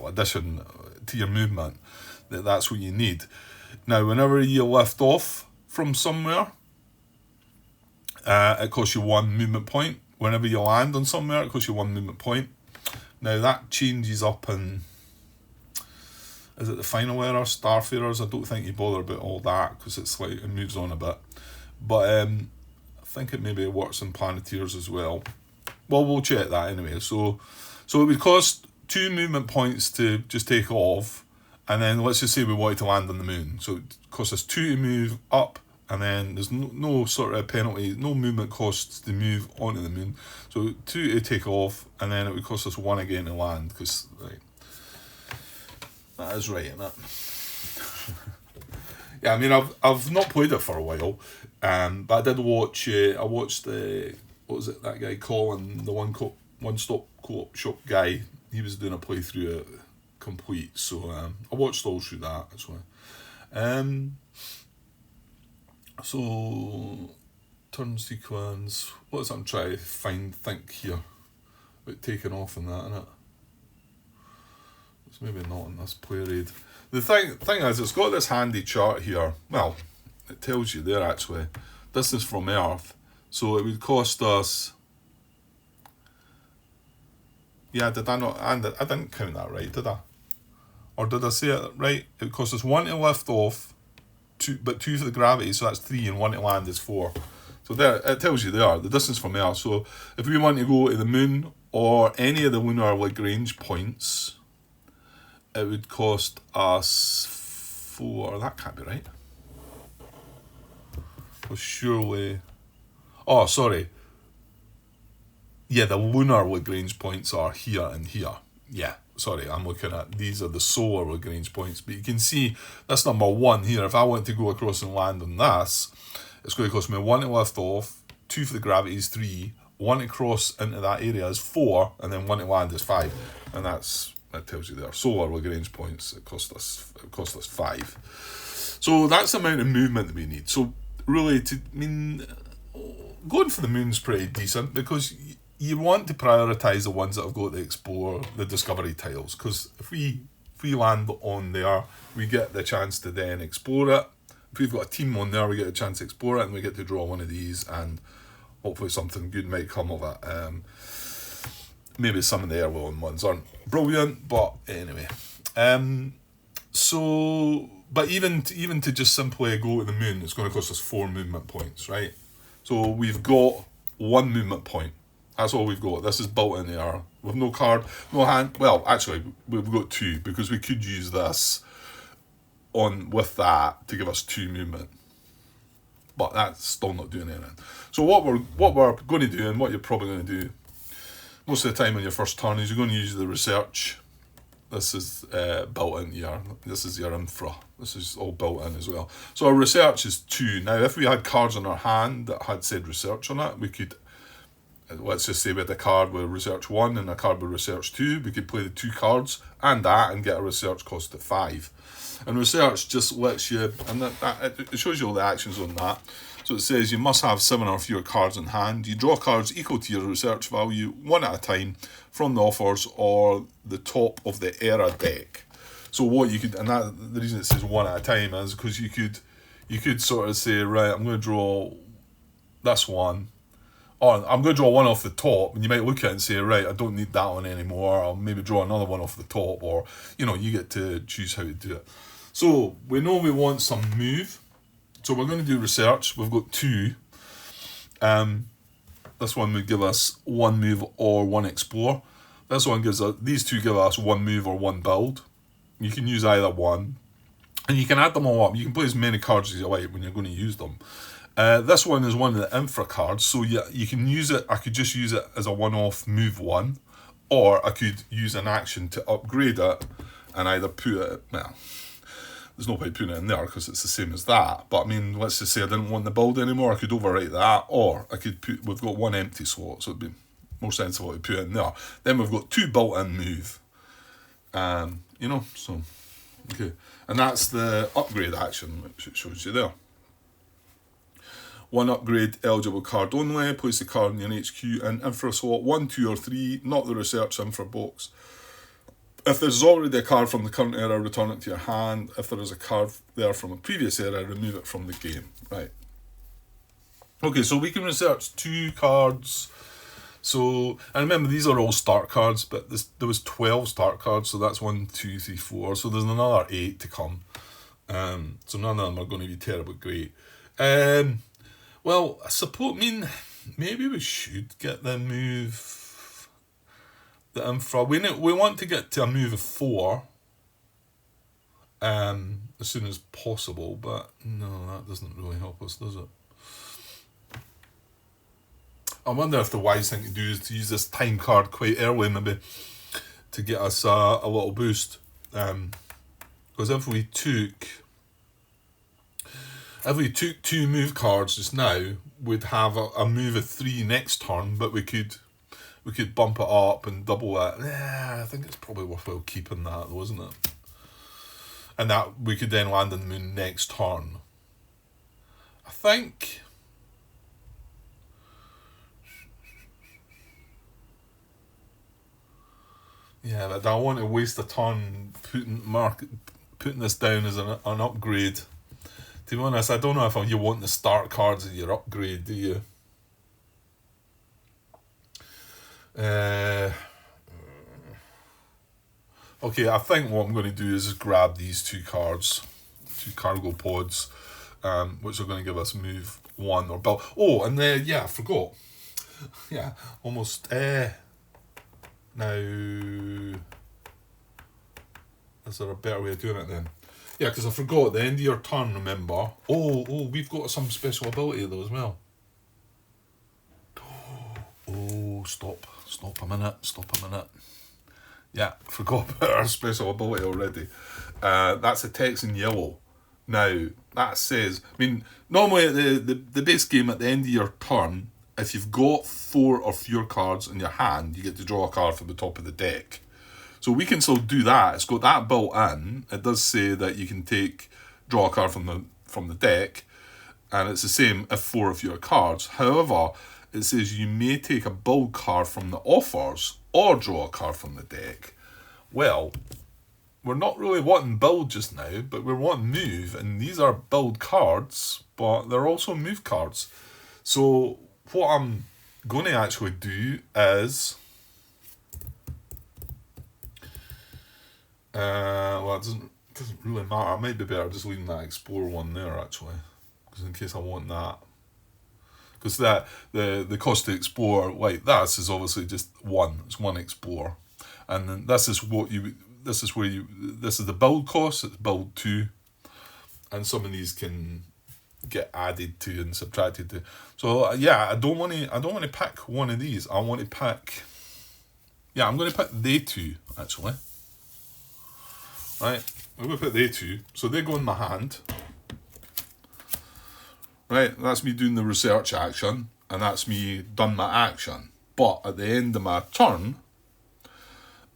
addition to your movement. That's what you need. Now, whenever you lift off from somewhere, it costs you 1 movement point. Whenever you land on somewhere, it costs you 1 movement point. Now that changes up in, is it the final era, Starfarers? I don't think you bother about all that because it's like it moves on a bit. But I think it maybe works in Planeteers as well. Well, we'll check that anyway. So it would cost 2 movement points to just take off, and then let's just say we wanted to land on the moon. So it costs us 2 to move up, and then there's no sort of penalty, no movement costs to move onto the moon. So 2 to take off, and then it would cost us 1 again to land, because that is right, isn't it? Yeah, I mean, I've not played it for a while, but I did watch. I watched that guy Colin, the one stop co-op shop guy. He was doing a playthrough complete, so I watched all through that. That's why. So turn sequence. What is it I'm trying to think here about taking off and that, innit? It's maybe not in this play raid. The thing is, it's got this handy chart here. Well, it tells you there actually. Distance from Earth. So it would cost us. Yeah, did I not? And I didn't count that right, did I? Or did I say it right? It would cost us 1 to lift off, 2 for the gravity, so that's 3, and 1 to land is 4. So there, it tells you there the distance from Earth. So if we want to go to the moon or any of the lunar Lagrange points, it would cost us 4. That can't be right. Well, surely. Oh, sorry. Yeah, the lunar Lagrange points are here and here. Yeah, sorry, I'm looking at, these are the solar Lagrange points. But you can see that's number 1 here. If I want to go across and land on this, it's going to cost me 1 to lift off, 2 for the gravity is 3, 1 to cross into that area is 4, and then 1 to land is 5. And that tells you there. Solar Lagrange points, it cost us 5. So that's the amount of movement that we need. So really, going for the moon's pretty decent, because you want to prioritise the ones that have got to explore the discovery tiles, because if we we land on there, we get the chance to then explore it. If we've got a team on there, we get a chance to explore it, and we get to draw one of these, and hopefully something good might come of it. Maybe some of the airborne ones aren't brilliant, but anyway. But even to just simply go to the moon, it's going to cost us 4 movement points, right? So we've got 1 movement point. That's all we've got. This is built in there. We've no card, no hand. Well, actually, we've got 2, because we could use this on with that to give us 2 movement. But that's still not doing anything. So what we're going to do, and what you're probably going to do most of the time on your first turn, is you're going to use the research. This is built in here. This is your infra. This is all built in as well. So our research is 2. Now, if we had cards in our hand that had said research on it, we could, let's just say we had a card with research 1 and a card with research 2. We could play the 2 cards and that and get a research cost at 5. And research just lets you, and it shows you all the actions on that. So it says you must have 7 or fewer cards in hand. You draw cards equal to your research value, 1 at a time, from the offers or the top of the era deck. So what you could, and that the reason it says 1 at a time is because you could sort of say, right, I'm going to draw this one, or I'm going to draw one off the top, and you might look at it and say, right, I don't need that one anymore. I'll maybe draw another one off the top, or you get to choose how to do it. So we know we want some move. So we're going to do research. We've got 2. This one would give us 1 move or 1 explore. This one gives us, these 2 give us 1 move or 1 build. You can use either one. And you can add them all up. You can play as many cards as you like when you're going to use them. This one is one of the infra cards. So you can use it. I could just use it as a one-off move 1. Or I could use an action to upgrade it and either put it, well, there's no point putting it in there because it's the same as that. But I mean, let's just say I didn't want the build anymore. I could overwrite that, or I could put, we've got 1 empty slot, so it'd be more sensible to put it in there. Then we've got 2 built-in move. So, okay. And that's the upgrade action, which it shows you there. 1 upgrade eligible card only. Place the card in your HQ in infra slot 1, 2, or 3, not the research infra box. If there's already a card from the current era, return it to your hand. If there is a card there from a previous era, remove it from the game. Right. Okay, so we can research 2 cards. So, and remember, these are all start cards, but there was 12 start cards, so that's 1, 2, 3, 4. So there's another 8 to come. So none of them are going to be terribly great. Well, I suppose, maybe we should get the move. The infra. We want to get to a move of 4 as soon as possible, but no, that doesn't really help us, does it? I wonder if the wise thing to do is to use this time card quite early, maybe, to get us a little boost. Because if we took 2 move cards just now, we'd have a move of 3 next turn, but we could bump it up and double it. I think it's probably worthwhile keeping that, though, isn't it? And that we could then land on the moon next turn. I think. Yeah, but I don't want to waste a turn putting this down as an upgrade. To be honest, I don't know if you want the start cards as your upgrade, do you? Okay, I think what I'm going to do is just grab these 2 cards, 2 cargo pods, which are going to give us move 1 or build. Oh, and I forgot. Yeah, almost. Now, is there a better way of doing it then? Yeah, because I forgot at the end of your turn, remember. Oh, we've got some special ability though as well. Oh, stop a minute. Yeah, forgot about our special ability already. That's a text in yellow. Now, that says, normally the base game at the end of your turn, if you've got 4 or fewer cards in your hand, you get to draw a card from the top of the deck. So we can still do that. It's got that built in. It does say that you can draw a card from the deck, and it's the same if 4 or fewer cards. However, it says you may take a build card from the offers or draw a card from the deck. Well, we're not really wanting build just now, but we're wanting move, and these are build cards, but they're also move cards. So what I'm going to actually do is, well, it doesn't really matter. It might be better just leaving that explore one there actually, because in case I want that. Because that the cost to explore like this is obviously just one. It's one explore, and then this is what you. This is where you. This is the build cost. It's build 2, and some of these can get added to and subtracted to. So yeah, I don't want to pick one of these. I want to pick. Yeah, I'm going to pick they 2 actually. Right, I'm going to put they 2. So they go in my hand. Right, that's me doing the research action, and that's me done my action. But at the end of my turn,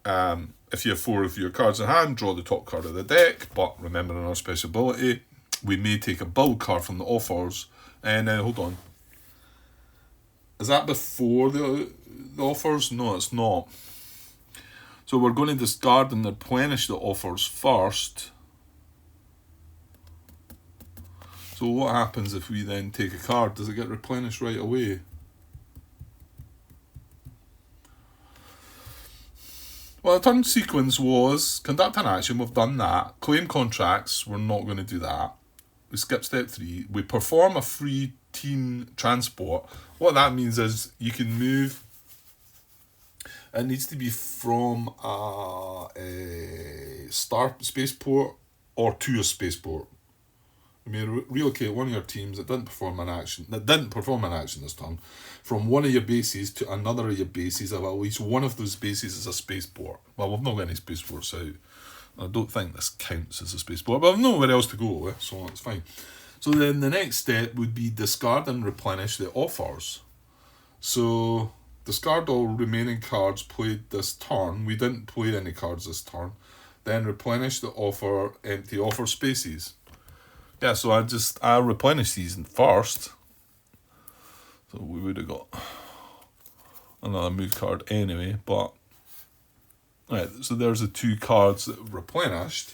if you have 4 of your cards in hand, draw the top card of the deck. But remembering our special ability, we may take a build card from the offers. And hold on, is that before the offers? No, it's not. So we're going to discard and replenish the offers first. So what happens if we then take a card? Does it get replenished right away? Well, the turn sequence was conduct an action. We've done that. Claim contracts. We're not going to do that. We skip step 3. We perform a free team transport. What that means is you can move. It needs to be from a spaceport or to a spaceport. You may relocate one of your teams that didn't perform an action this turn from one of your bases to another of your bases of at least one of those bases is a spaceport. Well, we've not got any spaceports out. I don't think this counts as a spaceport, but I've nowhere else to go, so it's fine. So then the next step would be discard and replenish the offers. So discard all remaining cards played this turn. We didn't play any cards this turn. Then replenish the empty offer spaces. Yeah, so I replenish these first. So we would have got another move card anyway, but right, so there's the 2 cards that have replenished.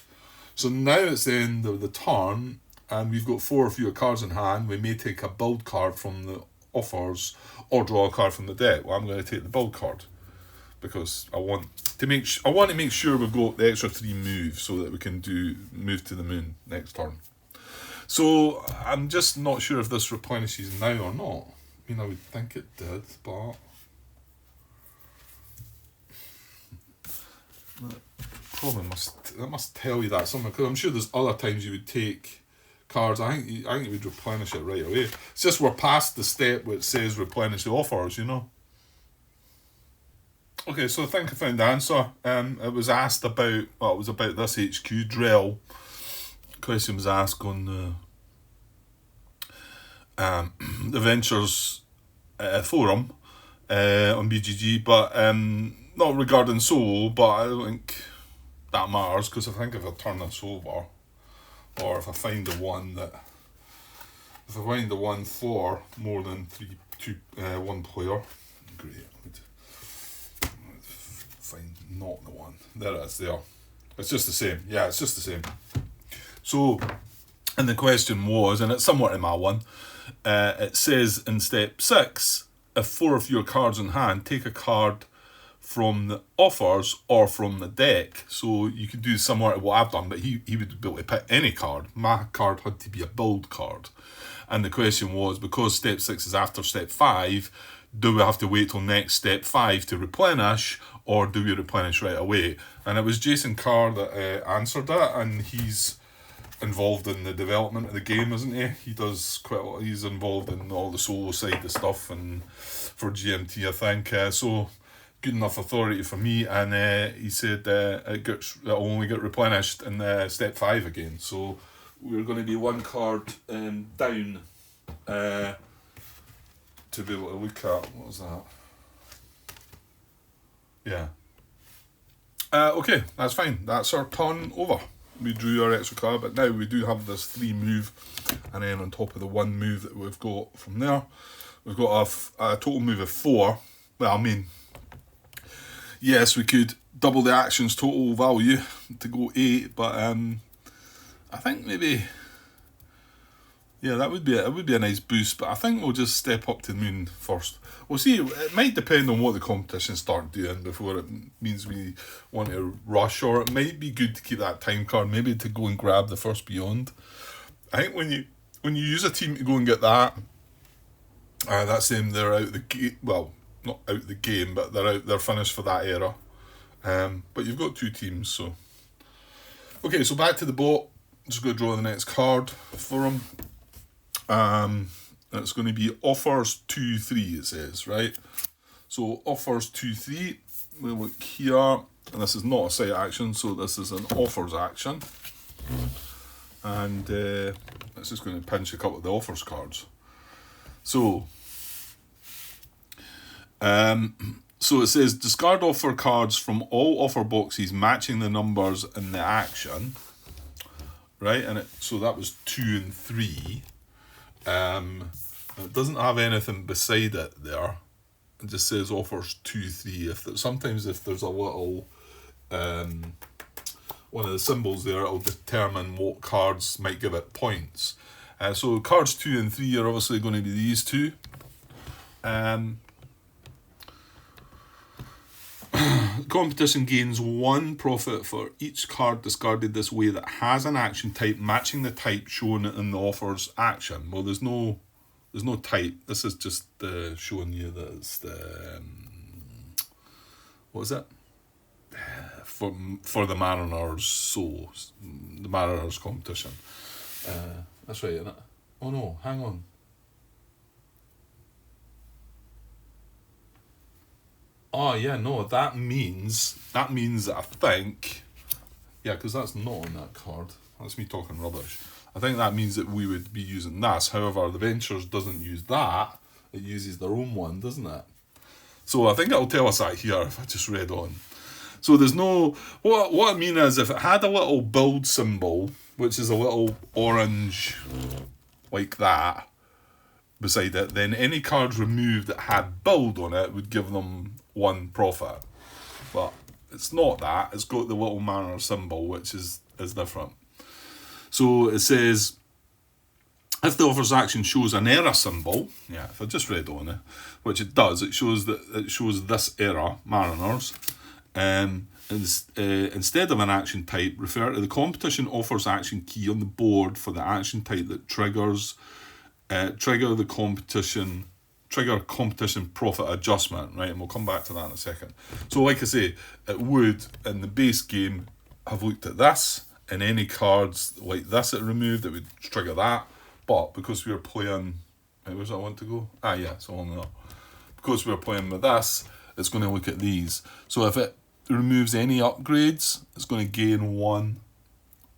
So now it's the end of the turn, and we've got 4 or fewer cards in hand. We may take a build card from the offers or draw a card from the deck. Well, I'm going to take the build card because I want to make sure we've got the extra 3 moves so that we can do move to the moon next turn. So I'm just not sure if this replenishes now or not. I mean, I would think it did, but probably must tell you that somewhere, because I'm sure there's other times you would take cards. I think you would replenish it right away. It's just we're past the step where it says replenish the offers, you know. Okay, so I think I found the answer. It was asked about, well, it was about this HQ drill. Question was asked on the Ventures forum on BGG, but not regarding Solo, but I don't think that matters, because I think if I turn this over, or if I find the one for more than 1 player, great. Find not the one. There it is, there. It's just the same. Yeah, it's just the same. So, and the question was, and it's somewhat in my one, it says in step 6, if 4 of your cards in hand, take a card from the offers or from the deck. So you could do similar to what I've done, but he would be able to pick any card. My card had to be a build card. And the question was, because step 6 is after step 5, do we have to wait till next step 5 to replenish, or do we replenish right away? And it was Jason Carr that answered that, and he's involved in the development of the game, isn't he? He does quite a lot. He's involved in all the solo side of stuff, and for GMT, I think. So good enough authority for me, and he said it'll only get replenished in step 5 again. So we're going to be 1 card down to be able to look at. What was that? Yeah. Okay, that's fine. That's our turn over. We drew our extra card, but now we do have this 3 move, and then on top of the 1 move that we've got from there, we've got a total move of 4. Well, I mean, yes, we could double the action's total value to go 8, but I think maybe, yeah, that would be a nice boost, but I think we'll just step up to the moon first. We'll see. It might depend on what the competition start doing before it means we want to rush, or it might be good to keep that time card, maybe to go and grab the first beyond. I think when you use a team to go and get that, that's them. They're out the game. Well, not out the game, but they're finished for that era. But you've got 2 teams, so okay. So back to the bot. Just going to draw the next card for them. It's going to be offers 2-3. It says, right. So offers 2-3. We look here, and this is not a site action, so this is an offers action. And it's just going to pinch a couple of the offers cards. So, so it says discard offer cards from all offer boxes matching the numbers in the action. Right, and so that was 2 and 3. It doesn't have anything beside it there. It just says offers 2-3. Sometimes if there's a little one of the symbols there, it'll determine what cards might give it points. So cards 2 and 3 are obviously going to be these two. Competition gains 1 profit for each card discarded this way that has an action type matching the type shown in the offer's action. Well, there's no type. This is just showing you that it's the what is it for the Mariners? So the Mariners competition. That's right, isn't it? Oh no, hang on. Oh yeah, no, that means that I think, yeah, because that's not on that card. That's me talking rubbish. I think that means that we would be using this. However, the Ventures doesn't use that. It uses their own one, doesn't it? So I think it'll tell us that here if I just read on. So there's no, what I mean is if it had a little build symbol, which is a little orange like that beside it, then any cards removed that had build on it would give them 1 profit. But it's not that. It's got the little manor symbol, which is different. So it says, if the offer's action shows an error symbol, yeah, if I just read on it, which it does, it shows this error, Mariners. Instead of an action type, refer to the competition offers action key on the board for the action type that triggers trigger competition profit adjustment, right? And we'll come back to that in a second. So like I say, it would, in the base game, have looked at this, and any cards like this it removed, it would trigger that. But because we were playing, where's I want to go? Yeah, so on that. Because we're playing with this, it's going to look at these. So if it removes any upgrades, it's going to gain 1.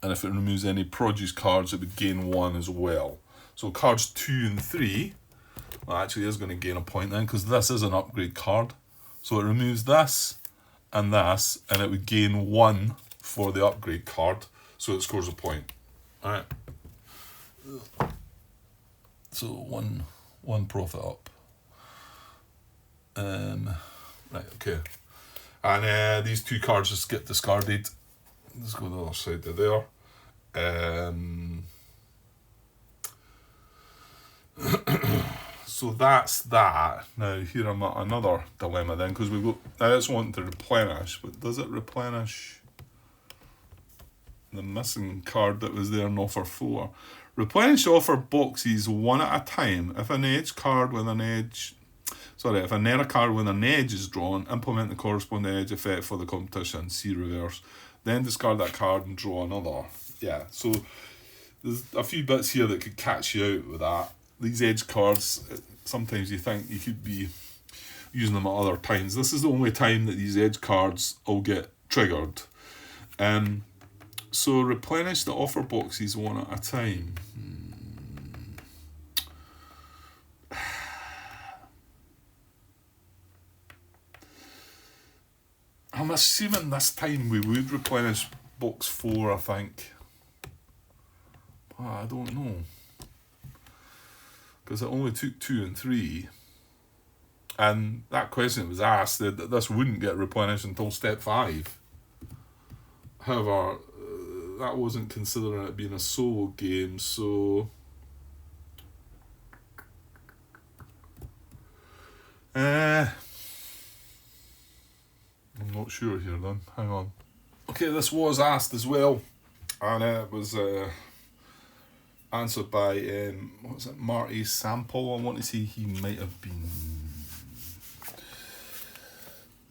And if it removes any produce cards, it would gain 1 as well. So cards 2 and 3, well, actually is going to gain a point then, because this is an upgrade card. So it removes this, and it would gain 1 for the upgrade card. So it scores a point. Alright. So one profit up. Right, okay. And these 2 cards just get discarded. Let's go to the other side of there. So that's that. Now here I'm at another dilemma then, because we've got, now it's wanting to replenish, but does it replenish the missing card that was there in offer 4? Replenish offer boxes 1 at a time. If an error card with an edge is drawn, implement the corresponding edge effect for the competition, see reverse. Then discard that card and draw another. Yeah, so there's a few bits here that could catch you out with that. These edge cards, sometimes you think you could be using them at other times. This is the only time that these edge cards will get triggered. So replenish the offer boxes 1 at a time. I'm assuming this time we would replenish box 4, I think. I don't know. Because it only took 2 and 3. And that question was asked that this wouldn't get replenished until step 5. However, that wasn't considering it being a solo game, so I'm not sure here then. Hang on. Okay, this was asked as well, and it was answered by what was it, Marty Sample. I want to say he might have been.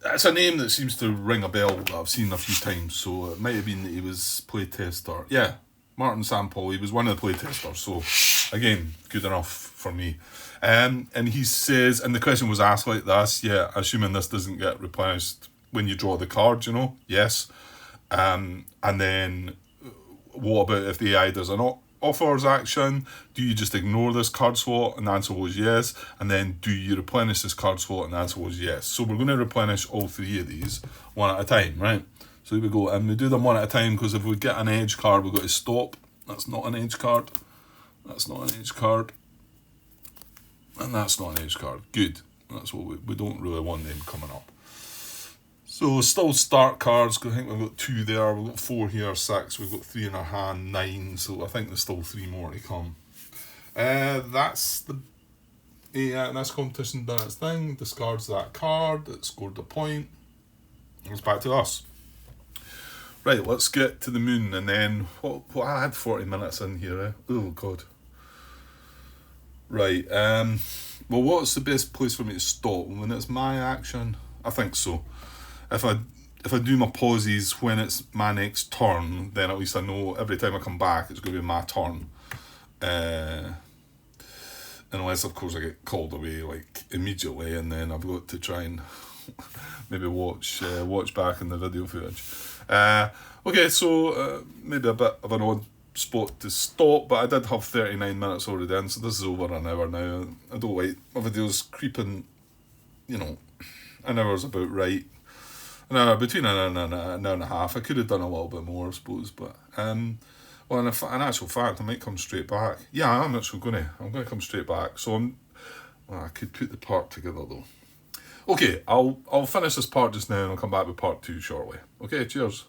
It's a name that seems to ring a bell that I've seen a few times, so it might have been that he was playtester. Yeah, Martin Sample, he was one of the playtesters, so again, good enough for me. And he says, and the question was asked like this, yeah, assuming this doesn't get replenished when you draw the card, yes. And then what about if the AI does an offers action? Do you just ignore this card slot? And the answer was yes. And then do you replenish this card slot? And the answer was yes. So we're going to replenish all 3 of these one at a time, right? So here we go, and we do them one at a time because if we get an edge card, we've got to stop. That's not an edge card. That's not an edge card. And that's not an edge card. Good. That's what we don't really want them coming up. So still start cards. I think we've got 2 there. We've got 4 here, 6. We've got 3 in our hand, 9. So I think there's still 3 more to come. That's the this competition done its thing. Discards that card. It scored a point. It's back to us. Right, let's get to the moon, and then what I had 40 minutes in here. Oh god. Right. Well, what's the best place for me to stop when it's my action? I think so. If I do my pauses when it's my next turn, then at least I know every time I come back it's going to be my turn. Unless of course I get called away like immediately, and then I've got to try and maybe watch back in the video footage. Okay, so maybe a bit of an odd spot to stop, but I did have 39 minutes already in, so this is over an hour now. I don't like my videos creeping, an hour's about right. An hour, between an hour and a half. I could have done a little bit more, I suppose, but well, in actual fact, I might come straight back. Yeah, I'm actually I'm gonna come straight back. So I could put the part together though. Okay, I'll finish this part just now and I'll come back with part 2 shortly. Okay, cheers.